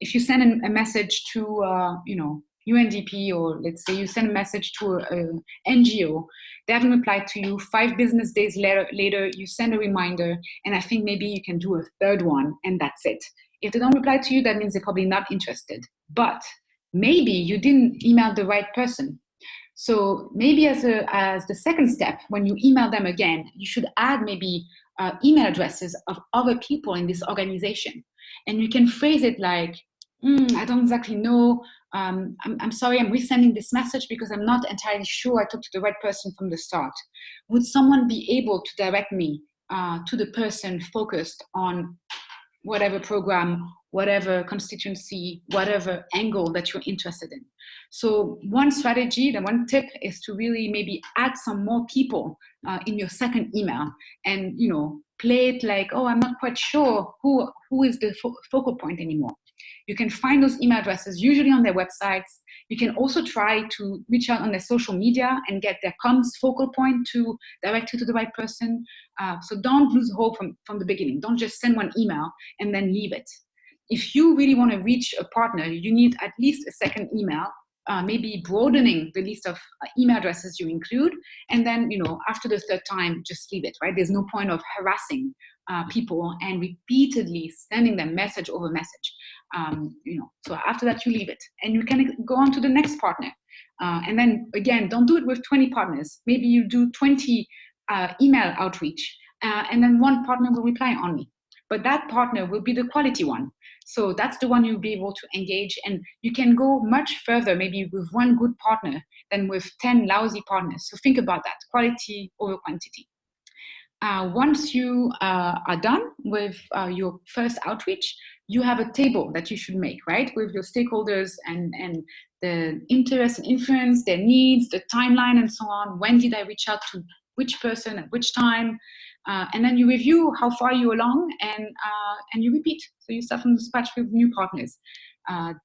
if you send a message to, UNDP, or let's say you send a message to an NGO, they haven't replied to you. 5 business days later, you send a reminder, and I think maybe you can do a third one, and that's it. If they don't reply to you, that means they're probably not interested. But maybe you didn't email the right person. So maybe as the second step, when you email them again, you should add maybe email addresses of other people in this organization. And you can phrase it like, I don't exactly know. I'm sorry, I'm resending this message because I'm not entirely sure I talked to the right person from the start. Would someone be able to direct me to the person focused on whatever program, whatever constituency, whatever angle that you're interested in? So one strategy, the one tip is to really maybe add some more people in your second email, and play it like, oh, I'm not quite sure who is the focal point anymore. You can find those email addresses usually on their websites. You can also try to reach out on their social media and get their comms focal point to direct you to the right person. So don't lose hope from the beginning. Don't just send one email and then leave it. If you really want to reach a partner, you need at least a second email, maybe broadening the list of email addresses you include. And then, after the third time, just leave it, right? There's no point of harassing people and repeatedly sending them message over message. So after that, you leave it and you can go on to the next partner. And then again, don't do it with 20 partners. Maybe you do 20 email outreach, and then one partner will reply only. But that partner will be the quality one. So that's the one you'll be able to engage, and you can go much further maybe with one good partner than with 10 lousy partners. So think about that, quality over quantity. Once you are done with your first outreach, you have a table that you should make, right? With your stakeholders and the interest and influence, their needs, the timeline, and so on. When did I reach out to which person at which time? And then you review how far you're along, and you repeat. So you start from scratch with new partners.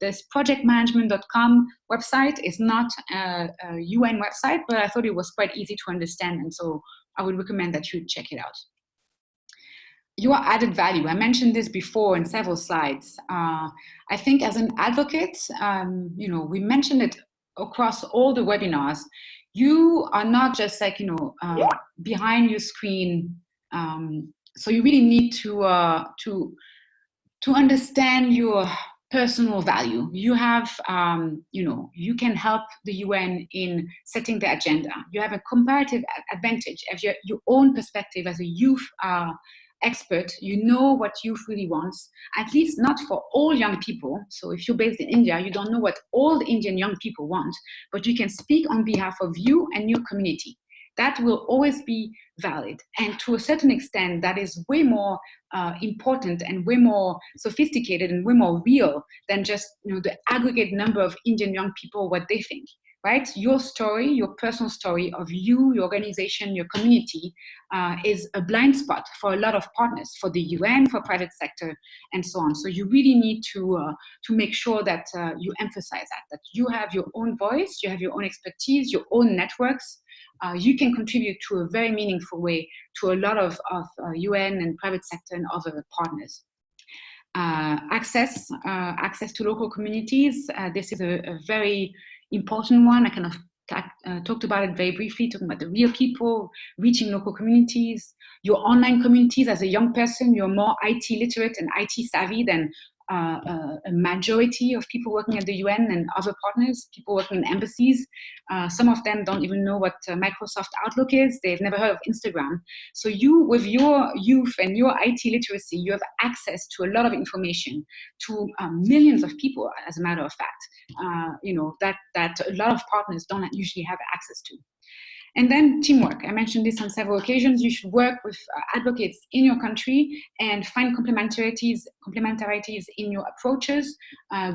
This projectmanagement.com website is not a UN website, but I thought it was quite easy to understand, and so I would recommend that you check it out. Your added value. I mentioned this before in several slides. I think as an advocate, we mentioned it across all the webinars. You are not just like, behind your screen. So you really need to understand your personal value. You have, you can help the UN in setting the agenda. You have a comparative advantage of your own perspective as a youth expert. You know what youth really wants, at least not for all young people. So if you're based in India, you don't know what all the Indian young people want, but you can speak on behalf of you and your community. That will always be valid. And to a certain extent, that is way more important and way more sophisticated and way more real than just the aggregate number of Indian young people, what they think, right? Your story, your personal story of you, your organization, your community is a blind spot for a lot of partners, for the UN, for private sector, and so on. So you really need to make sure that you emphasize that you have your own voice, you have your own expertise, your own networks. You can contribute to a very meaningful way to a lot of UN and private sector and other partners. Access to local communities. This is a very important one. I kind of talked about it very briefly, talking about the real people, reaching local communities. Your online communities, as a young person, you're more IT literate and IT savvy than a majority of people working at the UN and other partners, people working in embassies. Some of them don't even know what Microsoft Outlook is. They've never heard of Instagram. So you, with your youth and your IT literacy, you have access to a lot of information, to millions of people, as a matter of fact, that a lot of partners don't usually have access to. And then teamwork. I mentioned this on several occasions. You should work with advocates in your country and find complementarities in your approaches.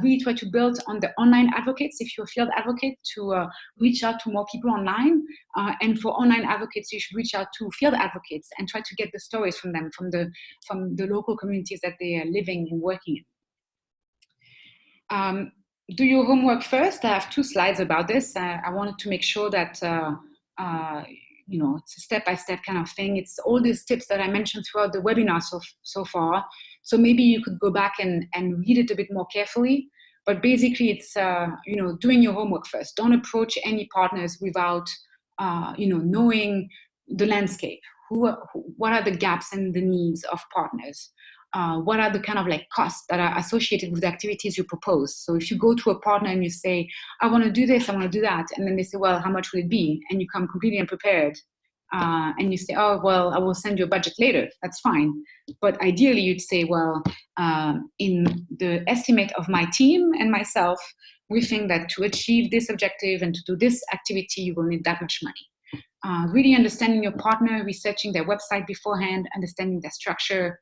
Really try to build on the online advocates. If you're a field advocate, to reach out to more people online. And for online advocates, you should reach out to field advocates and try to get the stories from them, from the local communities that they are living and working in. Do your homework first. I have 2 slides about this. I wanted to make sure that it's a step-by-step kind of thing. It's all these tips that I mentioned throughout the webinar so far. So maybe you could go back and read it a bit more carefully. But basically, it's doing your homework first. Don't approach any partners without knowing the landscape. What are the gaps and the needs of partners? What are the kind of costs that are associated with the activities you propose? So if you go to a partner and you say, I want to do this, I want to do that, and then they say, well, how much will it be? And you come completely unprepared, and you say, oh, well, I will send you a budget later. That's fine. But ideally, you'd say, well, in the estimate of my team and myself, we think that to achieve this objective and to do this activity, you will need that much money. Really understanding your partner, researching their website beforehand, understanding their structure,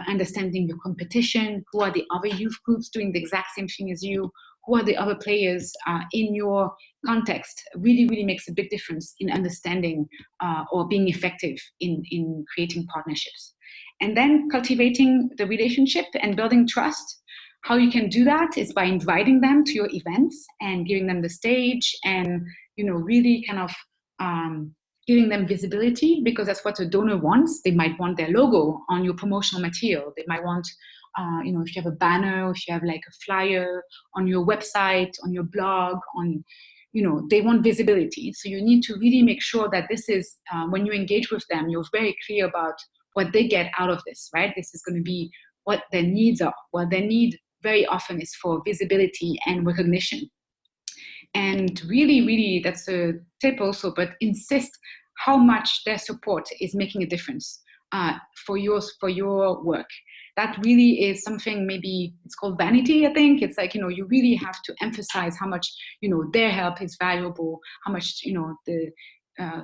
understanding your competition, who are the other youth groups doing the exact same thing as you, who are the other players in your context, really, really makes a big difference in understanding or being effective in creating partnerships. And then cultivating the relationship and building trust. How you can do that is by inviting them to your events and giving them the stage and, really kind of giving them visibility, because that's what a donor wants. They might want their logo on your promotional material. They might want, if you have a banner, if you have a flyer on your website, on your blog, they want visibility. So you need to really make sure that this is, when you engage with them, you're very clear about what they get out of this, right? This is going to be what their needs are. What their need very often is for visibility and recognition. And really, really, that's a tip also, but insist how much their support is making a difference for your work. That really is something, maybe it's called vanity, I think. It's you really have to emphasize how much, their help is valuable, how much,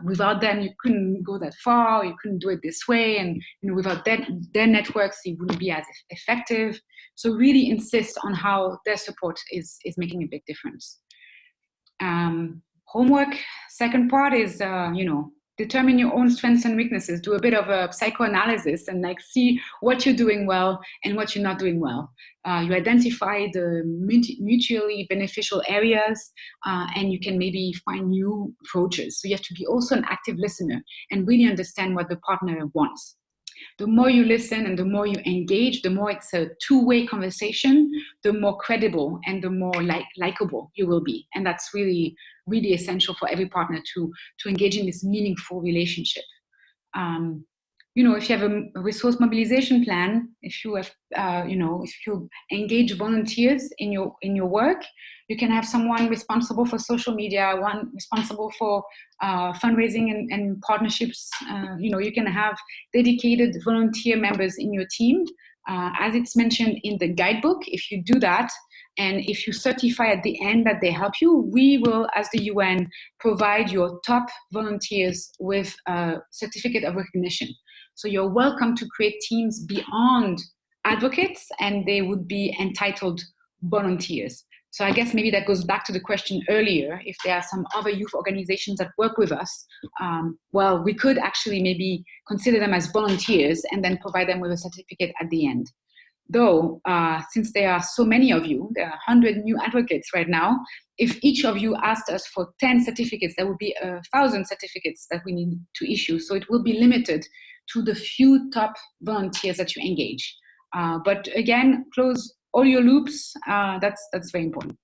without them, you couldn't go that far, you couldn't do it this way, and without their networks, it wouldn't be as effective. So really insist on how their support is making a big difference. Homework, second part is, determine your own strengths and weaknesses. Do a bit of a psychoanalysis and see what you're doing well and what you're not doing well. You identify the mutually beneficial areas, and you can maybe find new approaches. So you have to be also an active listener and really understand what the partner wants. The more you listen and the more you engage, the more it's a two-way conversation, the more credible and the more likable you will be. And that's really, really essential for every partner to engage in this meaningful relationship. If you have a resource mobilization plan, if you have, if you engage volunteers in your work, you can have someone responsible for social media, one responsible for fundraising and partnerships. You can have dedicated volunteer members in your team. As it's mentioned in the guidebook, if you do that, and if you certify at the end that they help you, we will, as the UN, provide your top volunteers with a certificate of recognition. So you're welcome to create teams beyond advocates, and they would be entitled volunteers. So I guess maybe that goes back to the question earlier, if there are some other youth organizations that work with us, well, we could actually maybe consider them as volunteers and then provide them with a certificate at the end. Though, since there are so many of you, there are 100 new advocates right now, if each of you asked us for 10 certificates, there would be 1,000 certificates that we need to issue. So it will be limited to the few top volunteers that you engage. But again, close all your loops. That's very important.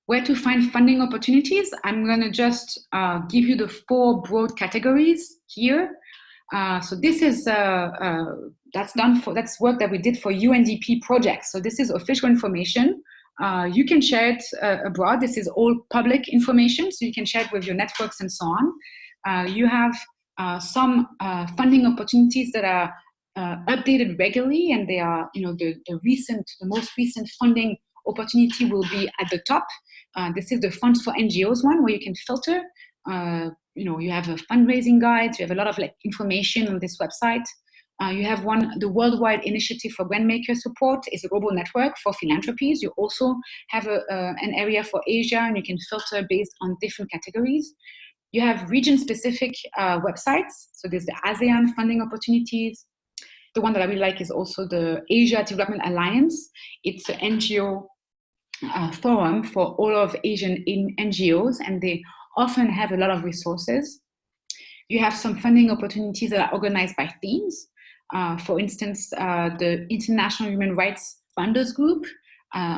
Where to find funding opportunities? I'm going to just give you the 4 broad categories here. So this is that's work that we did for UNDP projects. So this is official information. You can share it abroad. This is all public information, so you can share it with your networks and so on. You have some funding opportunities that are updated regularly, and they are, the most recent funding opportunity will be at the top. This is the Funds for NGOs one, where you can filter. You have a fundraising guide. You have a lot of information on this website. You have the Worldwide Initiative for Grantmaker Support is a global network for philanthropies. You also have an area for Asia, and you can filter based on different categories. You have region-specific websites. So there's the ASEAN funding opportunities. The one that I really like is also the Asia Development Alliance. It's an NGO forum for all of Asian NGOs, and they often have a lot of resources. You have some funding opportunities that are organized by themes. For instance, the International Human Rights Funders Group,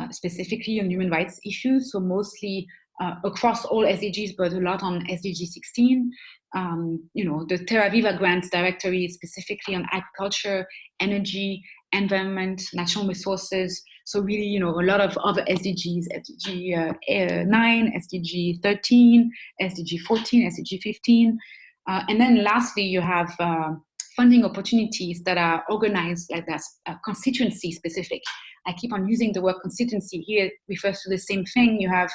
specifically on human rights issues, so mostly across all SDGs, but a lot on SDG 16. The Terra Viva Grants Directory, specifically on agriculture, energy, environment, natural resources. So really, a lot of other SDGs, SDG 9, SDG 13, SDG 14, SDG 15. And then lastly, you have funding opportunities that are organized like that, constituency specific. I keep on using the word constituency here, it refers to the same thing. You have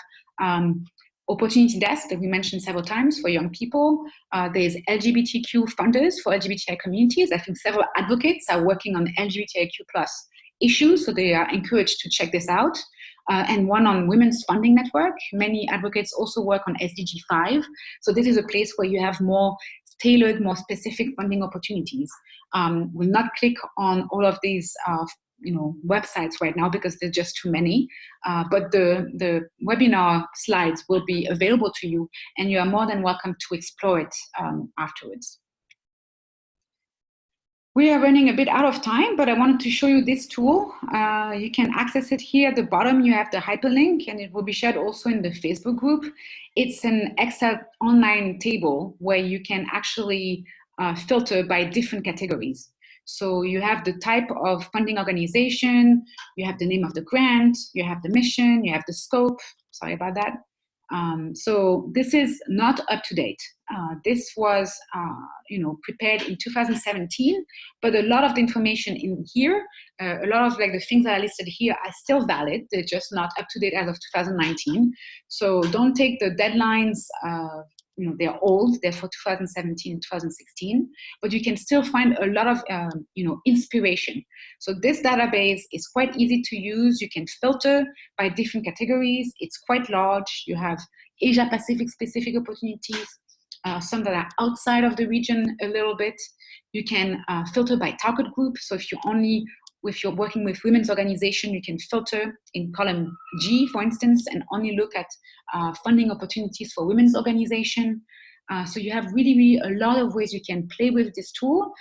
opportunity desk that we mentioned several times for young people. There's LGBTQ funders for LGBTI communities. I think several advocates are working on LGBTIQ plus issues, so they are encouraged to check this out. And one on Women's Funding Network. Many advocates also work on SDG 5. So this is a place where you have more tailored, more specific funding opportunities. We'll not click on all of these websites right now because there's just too many, but the webinar slides will be available to you, and you are more than welcome to explore it afterwards. We are running a bit out of time, but I wanted to show you this tool. You can access it here at the bottom. You have the hyperlink, and it will be shared also in the Facebook group. It's an Excel online table where you can actually filter by different categories. So you have the type of funding organization, you have the name of the grant, you have the mission, you have the scope. Sorry about that. So this is not up to date. This was, prepared in 2017, but a lot of the information in here, a lot of the things that are listed here are still valid. They're just not up to date as of 2019. So don't take the deadlines. They're old. They're for 2017 and 2016, but you can still find a lot of, inspiration. So this database is quite easy to use. You can filter by different categories. It's quite large. You have Asia Pacific specific opportunities, some that are outside of the region a little bit. You can filter by target group. So if you're working with women's organization, you can filter in column G, for instance, and only look at funding opportunities for women's organization. So you have really a lot of ways you can play with this tool.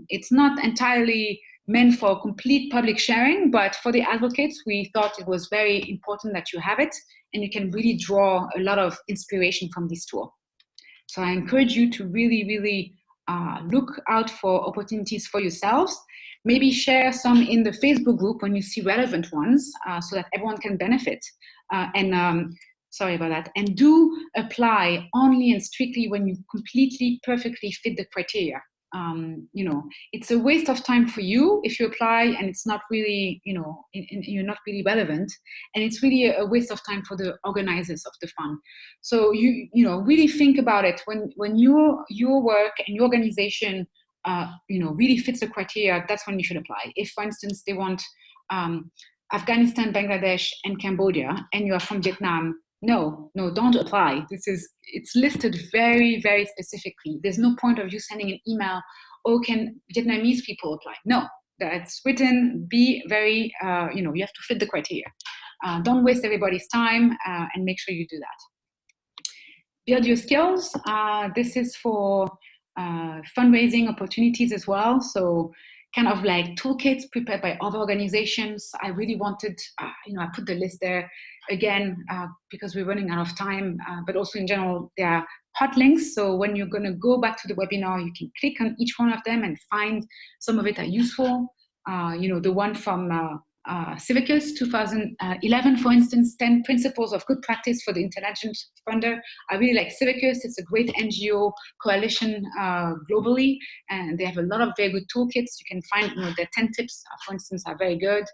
It's not entirely meant for complete public sharing, but for the advocates, we thought it was very important that you have it, and you can really draw a lot of inspiration from this tool. So I encourage you to really look out for opportunities for yourselves. Maybe share some in the Facebook group when you see relevant ones, so that everyone can benefit. Sorry about that. And do apply only and strictly when you completely, perfectly fit the criteria. It's a waste of time for you if you apply and it's not really, you're not really relevant. And it's really a waste of time for the organizers of the fund. So really think about it when your work and your organization really fits the criteria. That's when you should apply. If, for instance, they want Afghanistan, Bangladesh, and Cambodia, and you are from Vietnam, no, don't apply. It's listed very, very specifically. There's no point of you sending an email, oh, can Vietnamese people apply? No, that's written, be very, you have to fit the criteria. Don't waste everybody's time, and make sure you do that. Build your skills. This is for fundraising opportunities as well. So kind of like toolkits prepared by other organizations. I really wanted, I put the list there again because we're running out of time, but also in general, there are hot links. So when you're going to go back to the webinar, you can click on each one of them and find some of it are useful. The one from Civicus 2011, for instance, 10 Principles of Good Practice for the Intelligent Funder. I really like Civicus. It's a great NGO coalition globally, and they have a lot of very good toolkits. You can find, their 10 tips, for instance, are very good.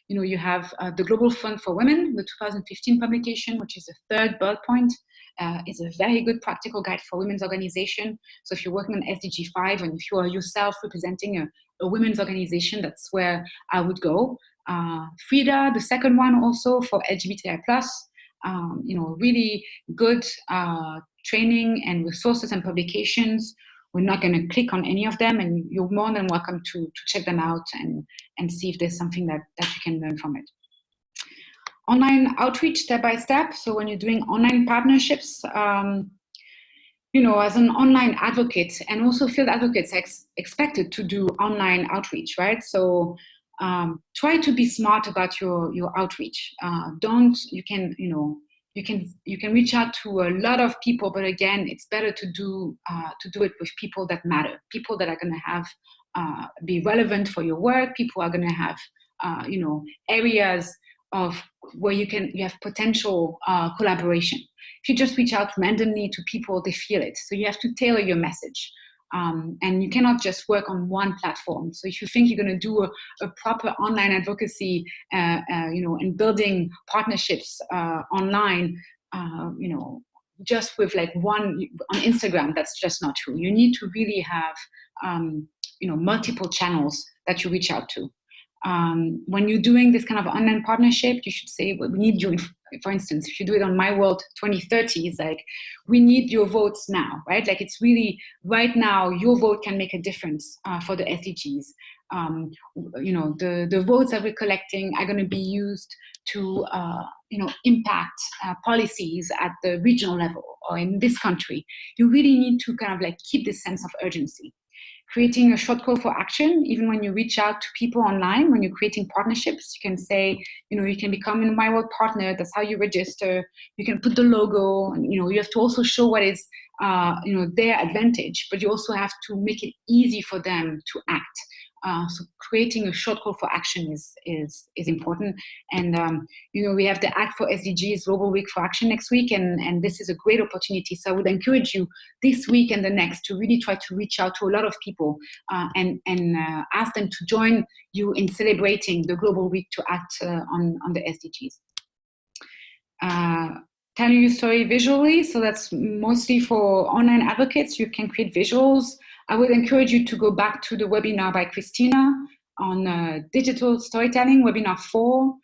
You have the Global Fund for Women, the 2015 publication, which is the third bullet point. It's a very good practical guide for women's organization. So if you're working on SDG 5 and if you are yourself representing a women's organization, that's where I would go. FRIDA, the second one also for LGBTI+, really good training and resources and publications. We're not going to click on any of them, and you're more than welcome to check them out and see if there's something that you can learn from it. Online outreach step by step. So when you're doing online partnerships, as an online advocate, and also field advocates expected to do online outreach, right? So try to be smart about your outreach. You can reach out to a lot of people, but again, it's better to do it with people that matter, people that are going to have be relevant for your work. People are going to have areas of where you have potential collaboration. If you just reach out randomly to people, they feel it. So you have to tailor your message. And you cannot just work on one platform. So if you think you're going to do a proper online advocacy, and building partnerships online, just with like one on Instagram, that's just not true. You need to really have, multiple channels that you reach out to. When you're doing this kind of online partnership, you should say, well, we need you. For instance, if you do it on My World 2030, it's like, we need your votes now, right? Like, it's really right now, your vote can make a difference for the SDGs. The votes that we're collecting are going to be used to, impact policies at the regional level or in this country. You really need to kind of like keep this sense of urgency. Creating a short call for action, even when you reach out to people online, when you're creating partnerships, you can say, you can become a My World partner. That's how you register. You can put the logo, and, you have to also show what is, their advantage, but you also have to make it easy for them to act. So creating a short call for action is important. And, we have the Act for SDGs Global Week for Action next week, and this is a great opportunity. So I would encourage you this week and the next to really try to reach out to a lot of people and ask them to join you in celebrating the Global Week to act on the SDGs. Telling your story visually, so that's mostly for online advocates. You can create visuals. I would encourage you to go back to the webinar by Christina on digital storytelling, webinar 4,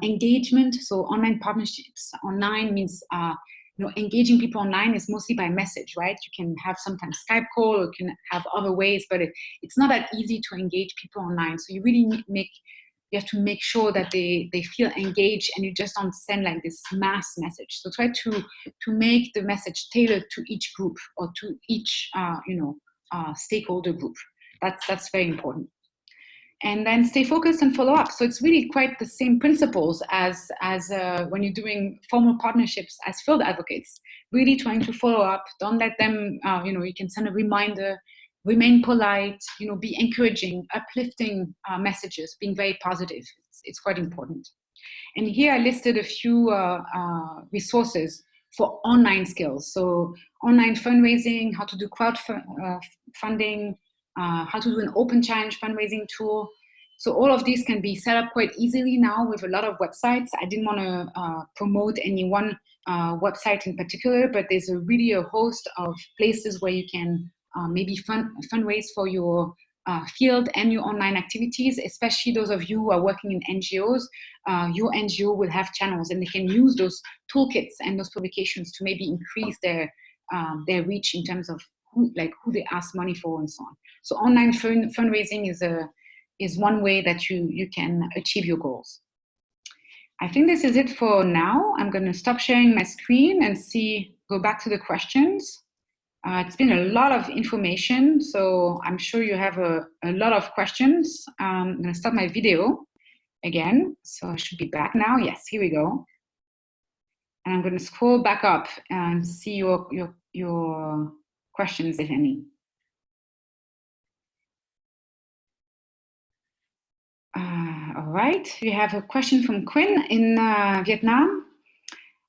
engagement. So online partnerships online means, engaging people online is mostly by message, right? You can have sometimes Skype call, or you can have other ways, but it's not that easy to engage people online. So you really you have to make sure that they feel engaged, and you just don't send like this mass message. So try to make the message tailored to each group or to each, stakeholder group. That's very important. And then stay focused and follow up. So it's really quite the same principles as when you're doing formal partnerships as field advocates. Really trying to follow up. Don't let them, you can send a reminder, remain polite, be encouraging, uplifting messages, being very positive. It's quite important. And here I listed a few resources for online skills. So online fundraising, how to do crowdfunding, how to do an open challenge fundraising tool. So all of these can be set up quite easily now with a lot of websites. I didn't want to promote any one website in particular, but there's really a host of places where you can maybe fundraise for your field and your online activities, especially those of you who are working in NGOs. Your NGO will have channels, and they can use those toolkits and those publications to maybe increase their reach in terms of who they ask money for and so on. So online fundraising is one way that you can achieve your goals. I think this is it for now. I'm going to stop sharing my screen and go back to the questions. It's been a lot of information, so I'm sure you have a lot of questions. I'm going to start my video again, so I should be back now. Yes, here we go. And I'm going to scroll back up and see your questions, if any. All right, we have a question from Quinn in Vietnam.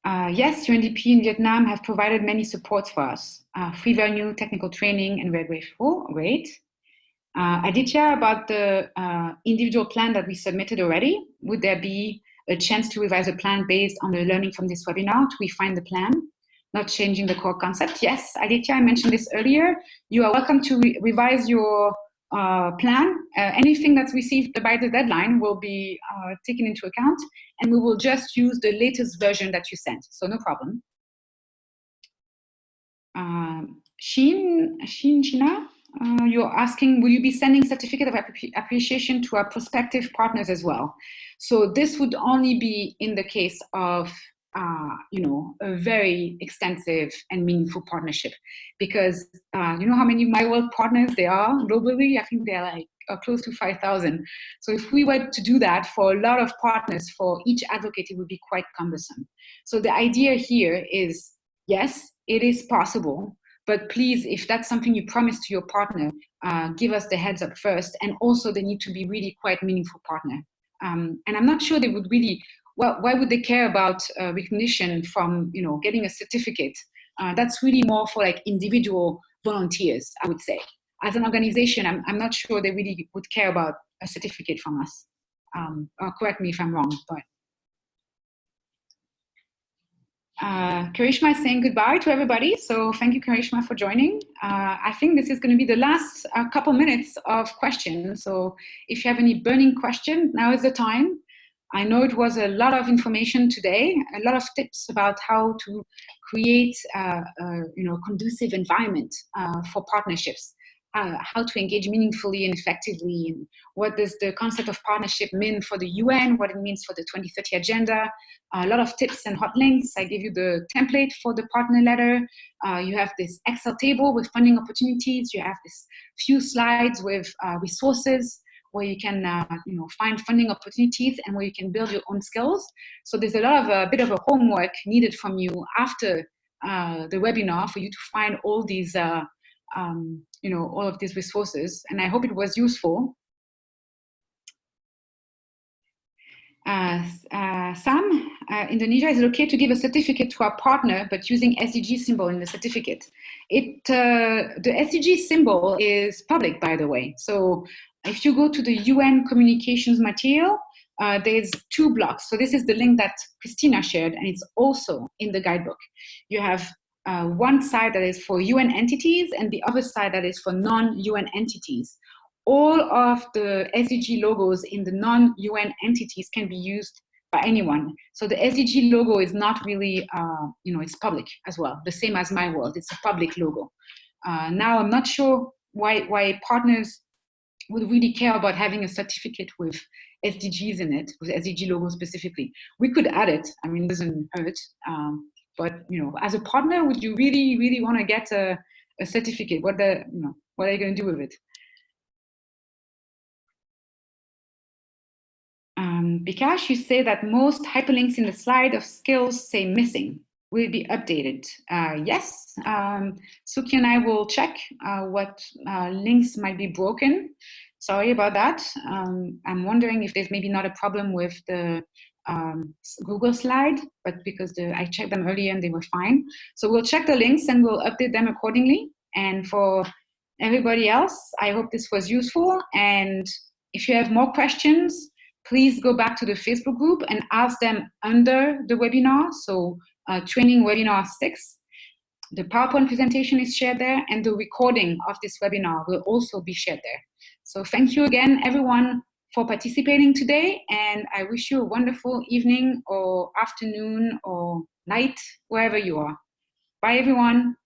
Yes, UNDP in Vietnam have provided many supports for us. Free venue, technical training, and we're grateful. Great. Aditya, about the individual plan that we submitted already, would there be a chance to revise a plan based on the learning from this webinar to refine the plan, not changing the core concept? Yes, Aditya, I mentioned this earlier. You are welcome to revise your plan. Anything that's received by the deadline will be taken into account, and we will just use the latest version that you sent, so no problem. Shina, you're asking, will you be sending certificate of appreciation to our prospective partners as well? So this would only be in the case of a very extensive and meaningful partnership, because you know how many My World partners there are globally? I think they're like close to 5,000. So if we were to do that for a lot of partners for each advocate, it would be quite cumbersome. So the idea here is, yes, it is possible, but please, if that's something you promise to your partner, give us the heads up first. And also they need to be really quite meaningful partner. And I'm not sure they would really, well, why would they care about recognition from, getting a certificate? That's really more for like individual volunteers, I would say. As an organization, I'm not sure they really would care about a certificate from us. Correct me if I'm wrong, but. Karishma is saying goodbye to everybody. So thank you, Karishma, for joining. I think this is going to be the last couple minutes of questions. So if you have any burning questions, now is the time. I know it was a lot of information today, a lot of tips about how to create a conducive environment for partnerships, how to engage meaningfully and effectively, and what does the concept of partnership mean for the UN, what it means for the 2030 agenda, a lot of tips and hot links. I gave you the template for the partner letter. You have this Excel table with funding opportunities. You have this few slides with resources where you can find funding opportunities and where you can build your own skills. So there's a bit of a homework needed from you after the webinar for you to find all these all of these resources, and I hope it was useful. Sam, Indonesia, is it okay to give a certificate to our partner but using SDG symbol in the certificate? The SDG symbol is public, by the way. So if you go to the UN communications material, there's 2 blocks. So this is the link that Christina shared, and it's also in the guidebook. You have one side that is for UN entities and the other side that is for non-UN entities. All of the SDG logos in the non-UN entities can be used by anyone. So the SDG logo is not really, it's public as well, the same as My World. It's a public logo. Now, I'm not sure why partners would really care about having a certificate with SDGs in it, with SDG logo specifically. We could add it. I mean, it doesn't hurt. But as a partner, would you really, really want to get a certificate? What are you going to do with it? Bikash, you say that most hyperlinks in the slide of skills say missing. Will it be updated? Yes. Sookie and I will check what links might be broken. Sorry about that. I'm wondering if there's maybe not a problem with the Google slide, but because I checked them earlier and they were fine. So we'll check the links and we'll update them accordingly. And for everybody else, I hope this was useful. And if you have more questions, please go back to the Facebook group and ask them under the webinar. So training webinar 6, the PowerPoint presentation is shared there, and the recording of this webinar will also be shared there. So thank you again, everyone, for participating today, and I wish you a wonderful evening or afternoon or night, wherever you are. Bye, everyone.